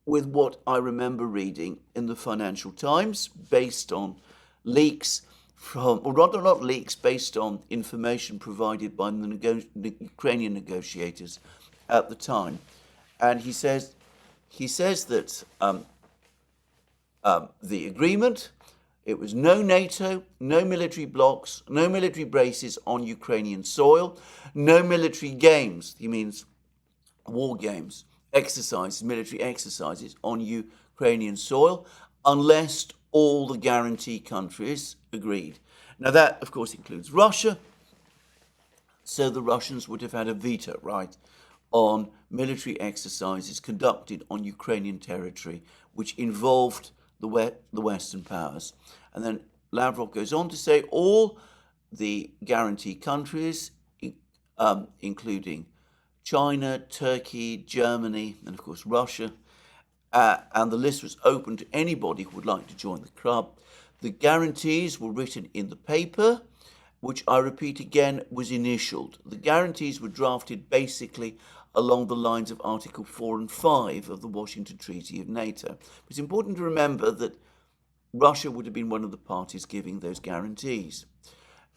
with what I remember reading in the Financial Times, based on leaks from, or rather not leaks, based on information provided by the Ukrainian negotiators at the time. And he says that the agreement, it was no NATO, no military blocks, no military bases on Ukrainian soil, no military games, he means war games, exercises, military exercises on Ukrainian soil, unless all the guarantee countries agreed. Now that, of course, includes Russia, so the Russians would have had a veto right on military exercises conducted on Ukrainian territory, which involved the Western powers. And then Lavrov goes on to say all the guarantee countries, including China, Turkey, Germany, and of course Russia, and the list was open to anybody who would like to join the club. The guarantees were written in the paper, which I repeat again was initialed. The guarantees were drafted basically along the lines of Article 4 and 5 of the Washington Treaty of NATO. It's important to remember that Russia would have been one of the parties giving those guarantees.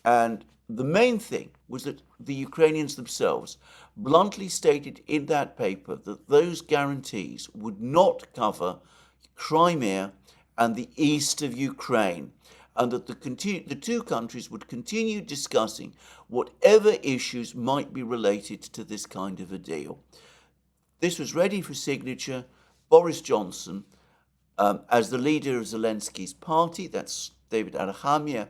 And the main thing was that the Ukrainians themselves bluntly stated in that paper that those guarantees would not cover Crimea and the east of Ukraine, and that the two countries would continue discussing whatever issues might be related to this kind of a deal. This was ready for signature. Boris Johnson, as the leader of Zelensky's party, that's David Arhamia,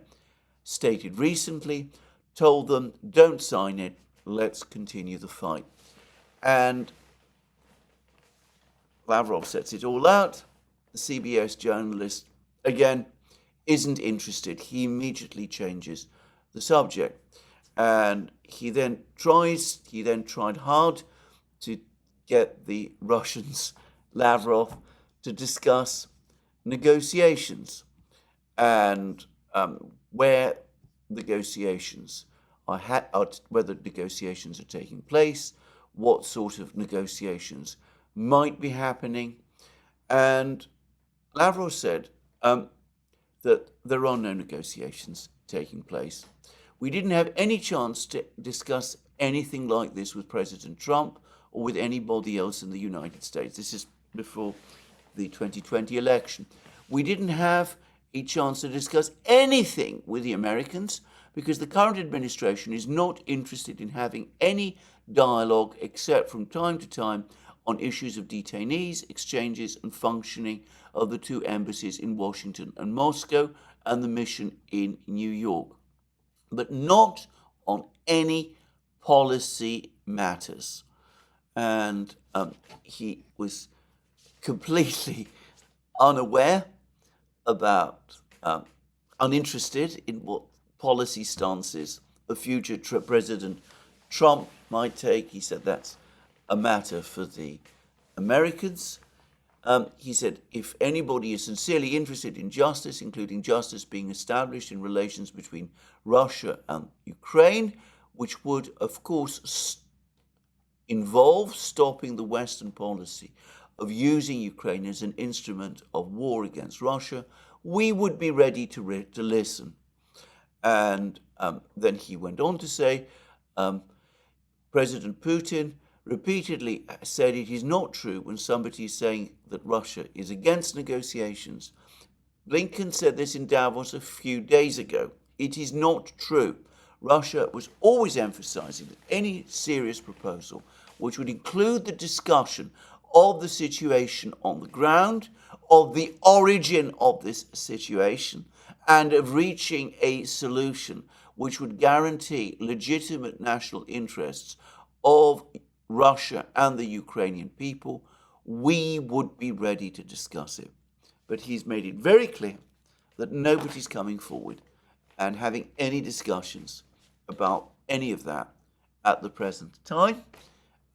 stated recently, told them, don't sign it, let's continue the fight. And Lavrov sets it all out. The CBS journalist, again, isn't interested. He immediately changes the subject. And he then tried hard to get the Russians, Lavrov, to discuss negotiations and where negotiations whether negotiations are taking place, what sort of negotiations might be happening. And Lavrov said that there are no negotiations taking place. We didn't have any chance to discuss anything like this with President Trump or with anybody else in the United States. This is before the 2020 election. We didn't have a chance to discuss anything with the Americans because the current administration is not interested in having any dialogue except from time to time on issues of detainees, exchanges and functioning of the two embassies in Washington and Moscow and the mission in New York, but not on any policy matters. And he was completely unaware about, uninterested in what policy stances a future President Trump might take. He said that's a matter for the Americans. He said if anybody is sincerely interested in justice, including justice being established in relations between Russia and Ukraine, which would, of course, involve stopping the Western policy of using Ukraine as an instrument of war against Russia, we would be ready to listen. And then he went on to say, President Putin repeatedly said it is not true when somebody is saying that Russia is against negotiations. Blinken said this in Davos a few days ago. It is not true. Russia was always emphasizing that any serious proposal, which would include the discussion of the situation on the ground, of the origin of this situation, and of reaching a solution which would guarantee legitimate national interests of Russia and the Ukrainian people, we would be ready to discuss it. But he's made it very clear that nobody's coming forward and having any discussions about any of that at the present time.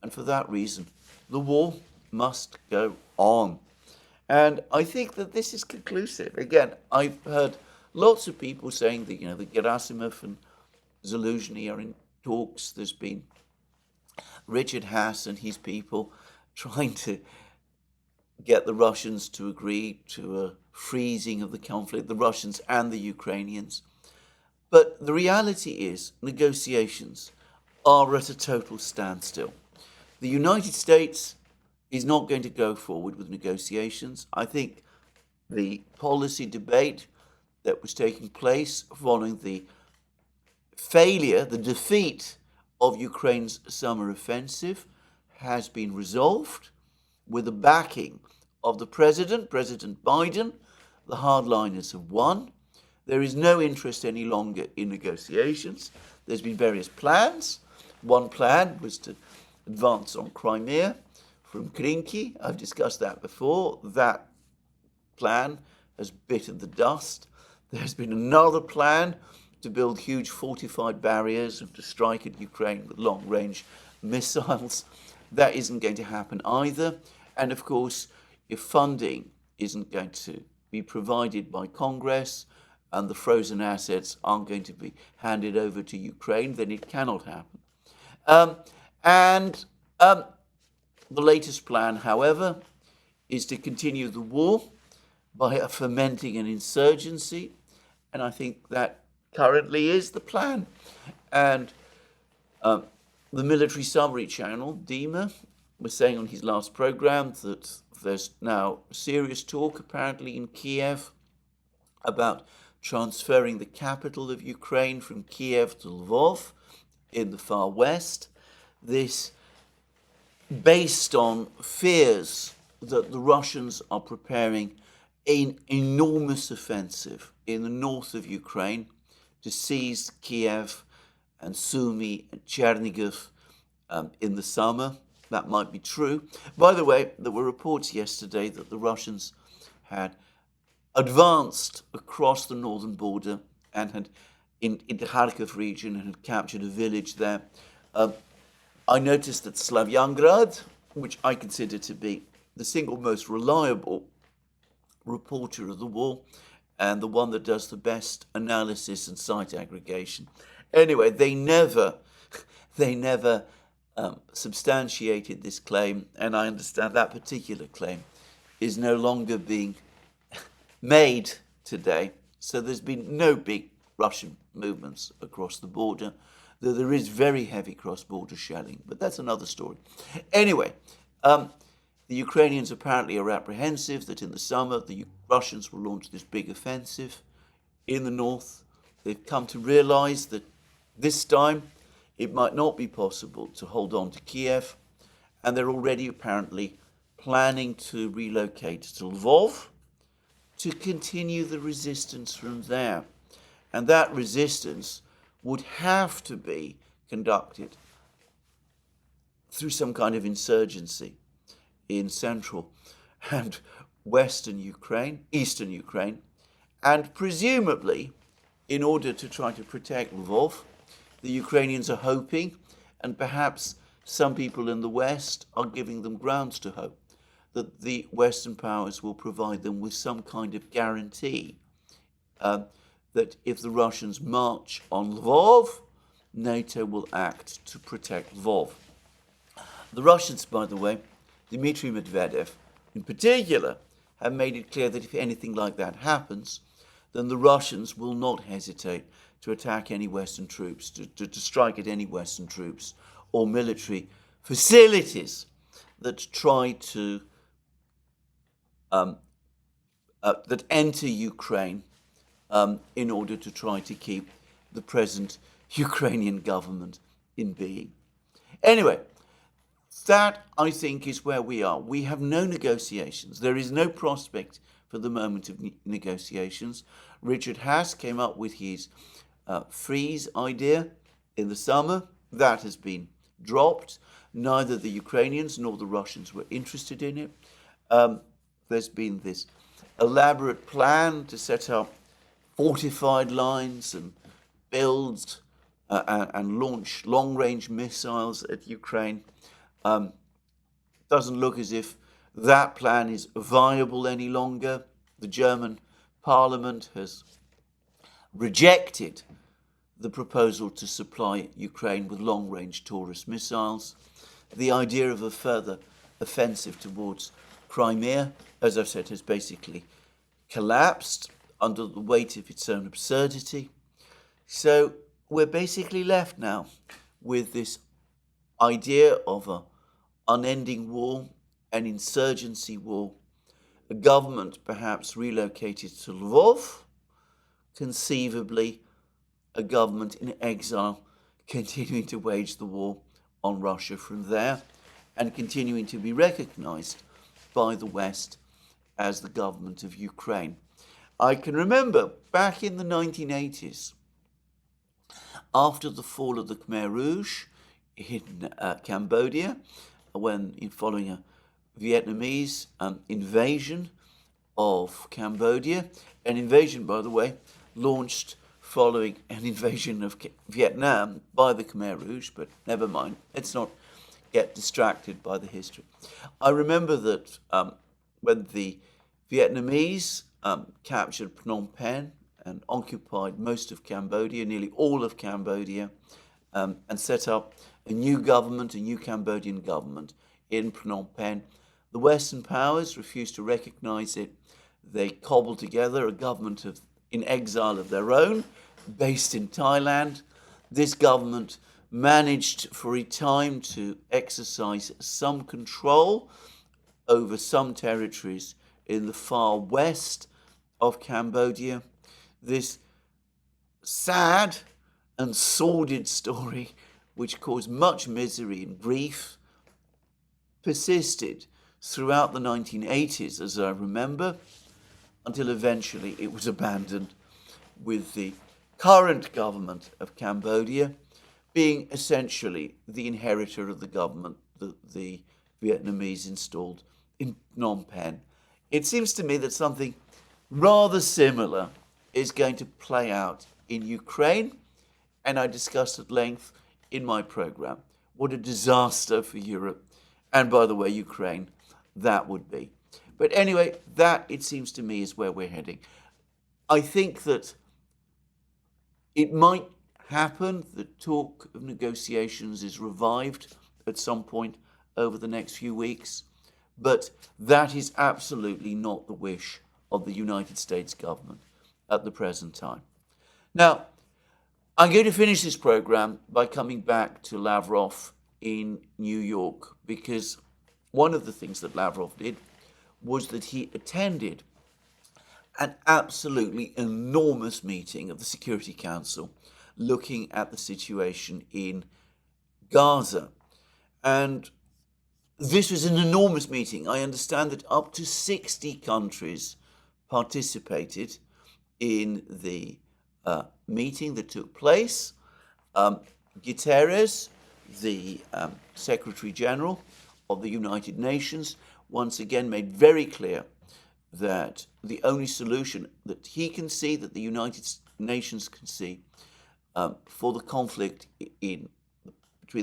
And for that reason, the war must go on. And I think that this is conclusive. Again, I've heard lots of people saying that, that Gerasimov and Zaluzhny are in talks. There's been Richard Haas and his people trying to get the Russians to agree to a freezing of the conflict, the Russians and the Ukrainians. But the reality is negotiations are at a total standstill. The United States is not going to go forward with negotiations. I think the policy debate that was taking place following the failure, the defeat of Ukraine's summer offensive has been resolved with the backing of the President Biden. The hardliners have won. There is no interest any longer in negotiations. There's been various plans. One plan was to advance on Crimea from Krinky. I've discussed that before. That plan has bitten the dust. There's been another plan to build huge fortified barriers and to strike at Ukraine with long-range missiles. That isn't going to happen either. And of course, if funding isn't going to be provided by Congress and the frozen assets aren't going to be handed over to Ukraine, then it cannot happen. The latest plan, however, is to continue the war by fomenting an insurgency. And I think that currently is the plan. And the military summary channel, Dima, was saying on his last program that there's now serious talk apparently in Kiev about transferring the capital of Ukraine from Kiev to Lvov in the far west. This based on fears that the Russians are preparing an enormous offensive in the north of Ukraine to seize Kiev and Sumy and Chernigov in the summer. That might be true. By the way, there were reports yesterday that the Russians had advanced across the northern border and had in the Kharkiv region and had captured a village there. I noticed that Slavyangrad, which I consider to be the single most reliable reporter of the war and the one that does the best analysis and site aggregation. Anyway, they never substantiated this claim, and I understand that particular claim is no longer being made today. So there's been no big Russian movements across the border, though there is very heavy cross-border shelling, but that's another story. Anyway, The Ukrainians apparently are apprehensive that in the summer the Russians will launch this big offensive in the north. They've come to realize that this time it might not be possible to hold on to Kiev, and they're already apparently planning to relocate to Lvov to continue the resistance from there. And that resistance would have to be conducted through some kind of insurgency in central and western Ukraine, eastern Ukraine, and presumably, in order to try to protect Lvov, the Ukrainians are hoping, and perhaps some people in the West are giving them grounds to hope, that the Western powers will provide them with some kind of guarantee that if the Russians march on Lvov, NATO will act to protect Lvov. The Russians, by the way, Dmitry Medvedev in particular, have made it clear that if anything like that happens, then the Russians will not hesitate to attack any Western troops, to strike at any Western troops or military facilities that try to that enter Ukraine in order to try to keep the present Ukrainian government in being. Anyway, that, I think, is where we are. We have no negotiations. There is no prospect for the moment of negotiations. Richard Haass came up with his freeze idea in the summer. That has been dropped. Neither the Ukrainians nor the Russians were interested in it. There's been this elaborate plan to set up fortified lines and build and launch long-range missiles at Ukraine. Doesn't look as if that plan is viable any longer. The German parliament has rejected the proposal to supply Ukraine with long-range Taurus missiles. The idea of a further offensive towards Crimea, as I've said, has basically collapsed under the weight of its own absurdity. So we're basically left now with this idea of an unending war, an insurgency war, a government perhaps relocated to Lvov, conceivably a government in exile continuing to wage the war on Russia from there and continuing to be recognized by the West as the government of Ukraine. I can remember back in the 1980s, after the fall of the Khmer Rouge in Cambodia, following a Vietnamese invasion of Cambodia, an invasion, by the way, launched following an invasion of Vietnam by the Khmer Rouge, but never mind, let's not get distracted by the history. I remember that when the Vietnamese captured Phnom Penh and occupied most of Cambodia, nearly all of Cambodia, and set up a new government, a new Cambodian government in Phnom Penh. The Western powers refused to recognize it. They cobbled together a government in exile of their own, based in Thailand. This government managed for a time to exercise some control over some territories in the far west of Cambodia. This sad and sordid story, which caused much misery and grief, persisted throughout the 1980s, as I remember, until eventually it was abandoned, with the current government of Cambodia being essentially the inheritor of the government that the Vietnamese installed in Phnom Penh. It seems to me that something rather similar is going to play out in Ukraine, and I discussed at length in my program what a disaster for Europe, and by the way, Ukraine, that would be. But anyway, that, it seems to me, is where we're heading. I think that it might happen that talk of negotiations is revived at some point over the next few weeks, but that is absolutely not the wish of the United States government at the present time. Now, I'm going to finish this program by coming back to Lavrov in New York, because one of the things that Lavrov did was that he attended an absolutely enormous meeting of the Security Council looking at the situation in Gaza. And this was an enormous meeting. I understand that up to 60 countries participated in the meeting that took place. Guterres, the Secretary General of the United Nations, once again made very clear that the only solution that he can see, that the United Nations can see, for the conflict between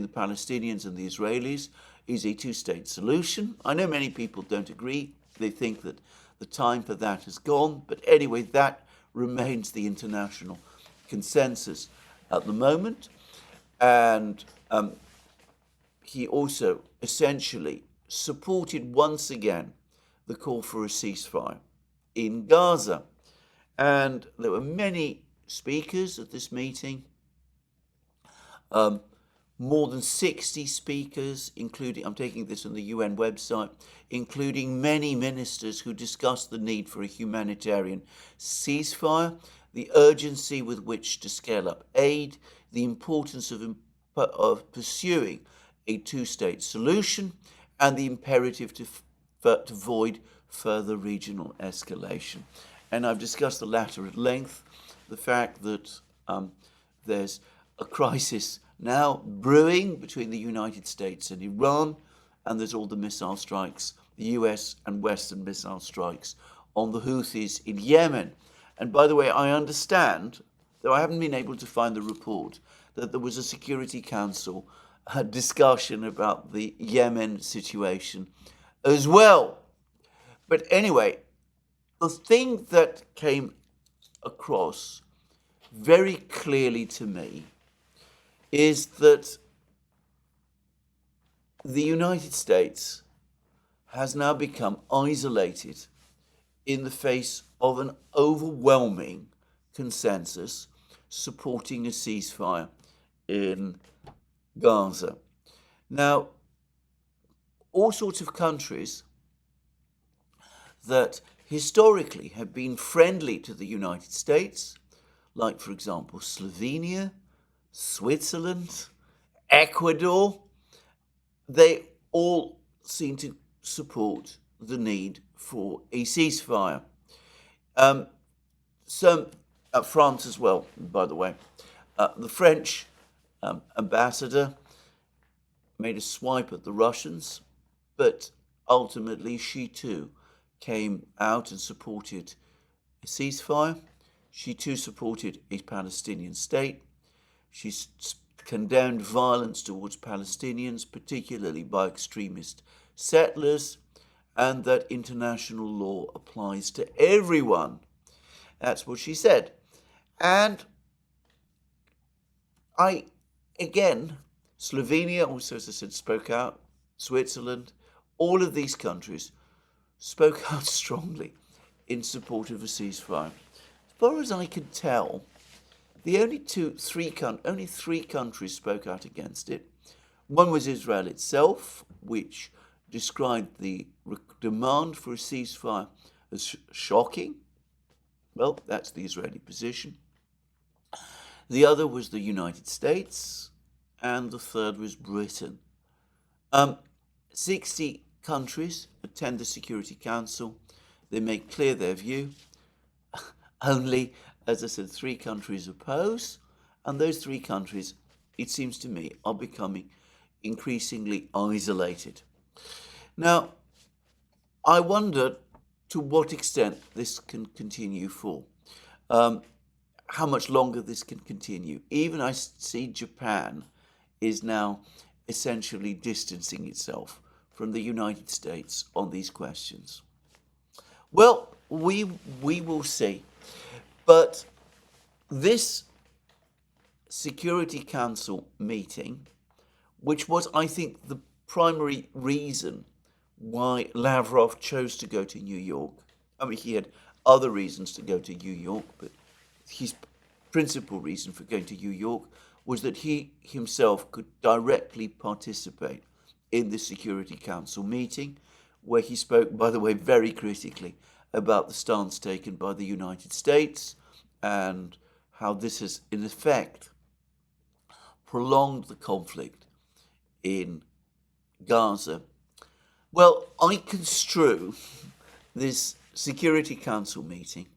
the Palestinians and the Israelis is a two-state solution. I know many people don't agree. They think that the time for that has gone. But anyway, that remains the international consensus at the moment. And he also essentially supported once again the call for a ceasefire in Gaza. And there were many speakers at this meeting, more than 60 speakers, including, I'm taking this on the UN website, including many ministers who discussed the need for a humanitarian ceasefire, the urgency with which to scale up aid, the importance of pursuing a two-state solution, and the imperative to avoid further regional escalation. And I've discussed the latter at length, the fact that there's a crisis now brewing between the United States and Iran, and there's all the missile strikes, the US and Western missile strikes on the Houthis in Yemen. And by the way, I understand, though I haven't been able to find the report, that there was a Security Council discussion about the Yemen situation as well. But anyway, the thing that came across very clearly to me is that the United States has now become isolated in the face of an overwhelming consensus supporting a ceasefire in Gaza. Now, all sorts of countries that historically have been friendly to the United States, like, for example, Slovenia, Switzerland, Ecuador, they all seem to support the need for a ceasefire. France as well, by the way. The French ambassador made a swipe at the Russians, but ultimately she too came out and supported a ceasefire. She too supported a Palestinian state. She condemned violence towards Palestinians, particularly by extremist settlers, and that international law applies to everyone. That's what she said. And Slovenia also, as I said, spoke out, Switzerland, all of these countries spoke out strongly in support of a ceasefire. As far as I can tell, the only three countries spoke out against it. One was Israel itself, which described the demand for a ceasefire as shocking. Well, that's the Israeli position. The other was the United States, and the third was Britain. 60 countries attend the Security Council. They make clear their view. Only, as I said, 3 countries oppose, and those 3 countries, it seems to me, are becoming increasingly isolated. Now, I wonder to what extent this can continue for, how much longer this can continue. Even I see Japan is now essentially distancing itself from the United States on these questions. Well, we will see. But this Security Council meeting, which was, I think, the primary reason why Lavrov chose to go to New York. I mean, he had other reasons to go to New York, but his principal reason for going to New York was that he himself could directly participate in the Security Council meeting, where he spoke, by the way, very critically about the stance taken by the United States and how this has, in effect, prolonged the conflict in Gaza. Well, I construe this Security Council meeting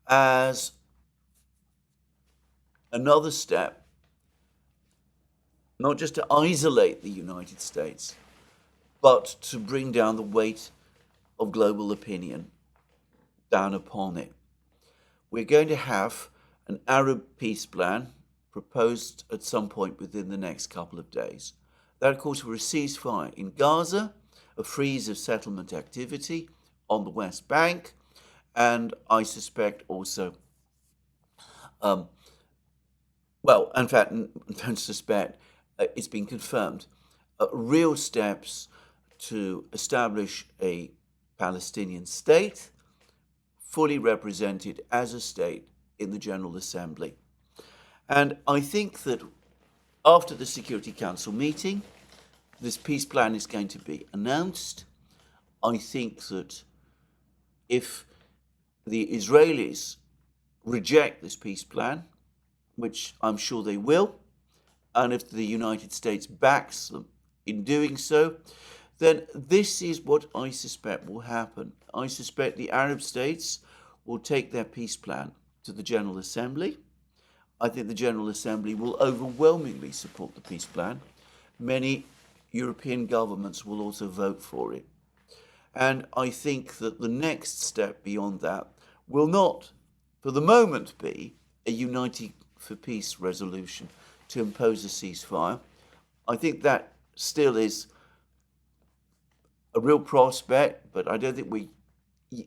as another step, not just to isolate the United States, but to bring down the weight of global opinion down upon it. We're going to have an Arab peace plan proposed at some point within the next couple of days. That, of course, will a ceasefire in Gaza, a freeze of settlement activity on the West Bank, and I suspect also, well, in fact, don't suspect, it's been confirmed, real steps to establish a Palestinian state, fully represented as a state in the General Assembly. And I think that after the Security Council meeting, this peace plan is going to be announced. I think that if the Israelis reject this peace plan, which I'm sure they will, and if the United States backs them in doing so, then this is what I suspect will happen. I suspect the Arab states will take their peace plan to the General Assembly. I think the General Assembly will overwhelmingly support the peace plan. Many European governments will also vote for it. And I think that the next step beyond that will not, for the moment, be a United for Peace resolution to impose a ceasefire. I think that still is a real prospect, but I don't think we're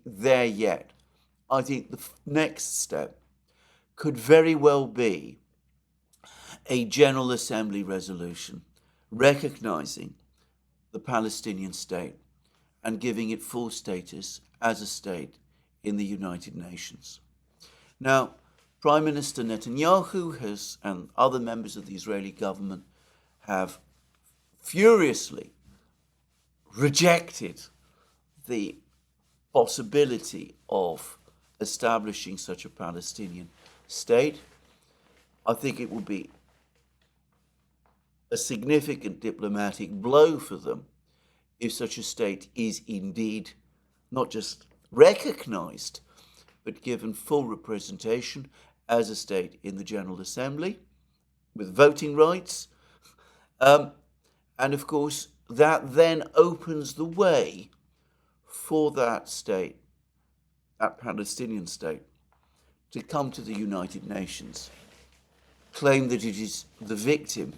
there yet. I think the next step could very well be a General Assembly resolution recognizing the Palestinian state and giving it full status as a state in the United Nations. Now, Prime Minister Netanyahu and other members of the Israeli government have furiously rejected the possibility of establishing such a Palestinian state. I think it would be a significant diplomatic blow for them if such a state is indeed not just recognized, but given full representation as a state in the General Assembly with voting rights. And of course, that then opens the way for that state, that Palestinian state, to come to the United Nations, claim that it is the victim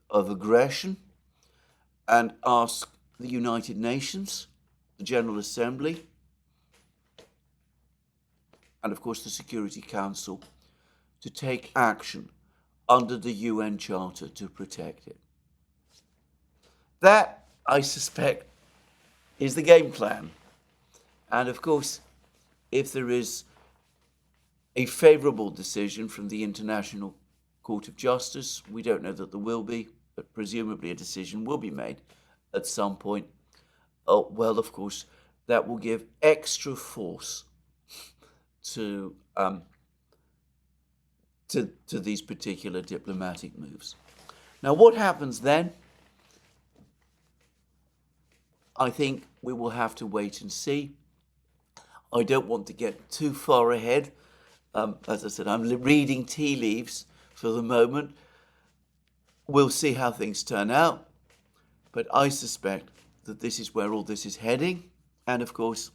of aggression, and ask the United Nations, the General Assembly, and of course the Security Council, to take action under the UN Charter to protect it. That, I suspect, is the game plan. And of course, if there is a favourable decision from the International Court of Justice, we don't know that there will be, but presumably a decision will be made at some point. Oh, well, of course, that will give extra force to these particular diplomatic moves. Now, what happens then? I think we will have to wait and see. I don't want to get too far ahead. As I said, I'm reading tea leaves for the moment. We'll see how things turn out. But I suspect that this is where all this is heading. And of course,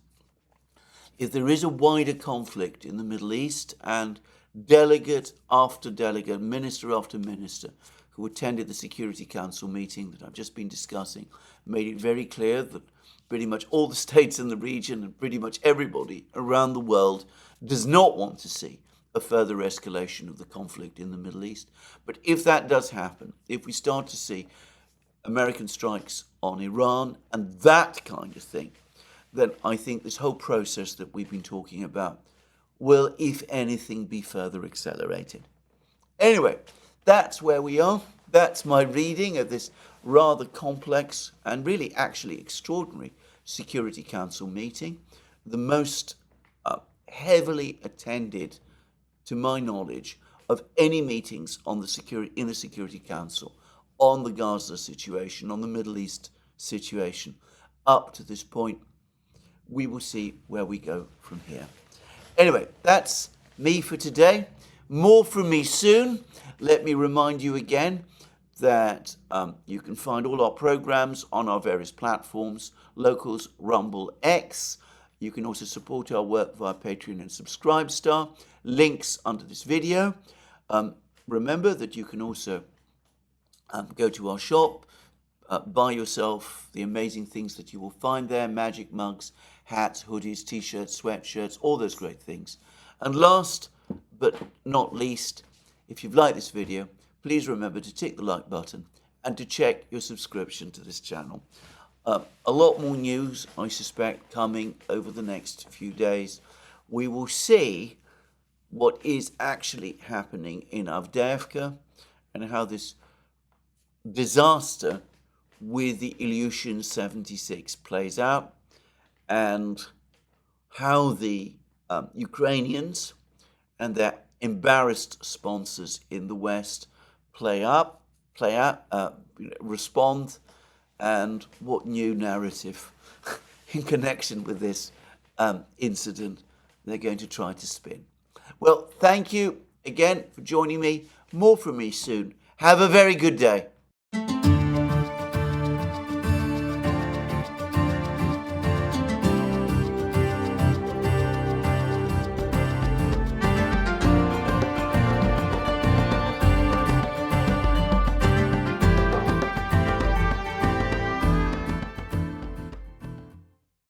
if there is a wider conflict in the Middle East, and delegate after delegate, minister after minister, who attended the Security Council meeting that I've just been discussing, made it very clear that pretty much all the states in the region and pretty much everybody around the world does not want to see a further escalation of the conflict in the Middle East. But if that does happen, if we start to see American strikes on Iran and that kind of thing, then I think this whole process that we've been talking about will, if anything, be further accelerated. Anyway, that's where we are. That's my reading of this rather complex and really actually extraordinary Security Council meeting, the most heavily attended, to my knowledge, of any meetings on in the Security Council on the Gaza situation, on the Middle East situation up to this point. We will see where we go from here. Anyway, that's me for today. More from me soon. Let me remind you again that you can find all our programs on our various platforms, Locals, Rumble, X. You can also support our work via Patreon and Subscribestar. Links under this video. Remember that you can also go to our shop, buy yourself the amazing things that you will find there, magic mugs, hats, hoodies, t-shirts, sweatshirts, all those great things. And last but not least, if you've liked this video, please remember to tick the like button and to check your subscription to this channel. A lot more news, I suspect, coming over the next few days. We will see what is actually happening in Avdeyevka and how this disaster with the IL76 plays out, and how the Ukrainians and their embarrassed sponsors in the West respond, and what new narrative in connection with this incident they're going to try to spin. Well, thank you again for joining me. More from me soon. Have a very good day.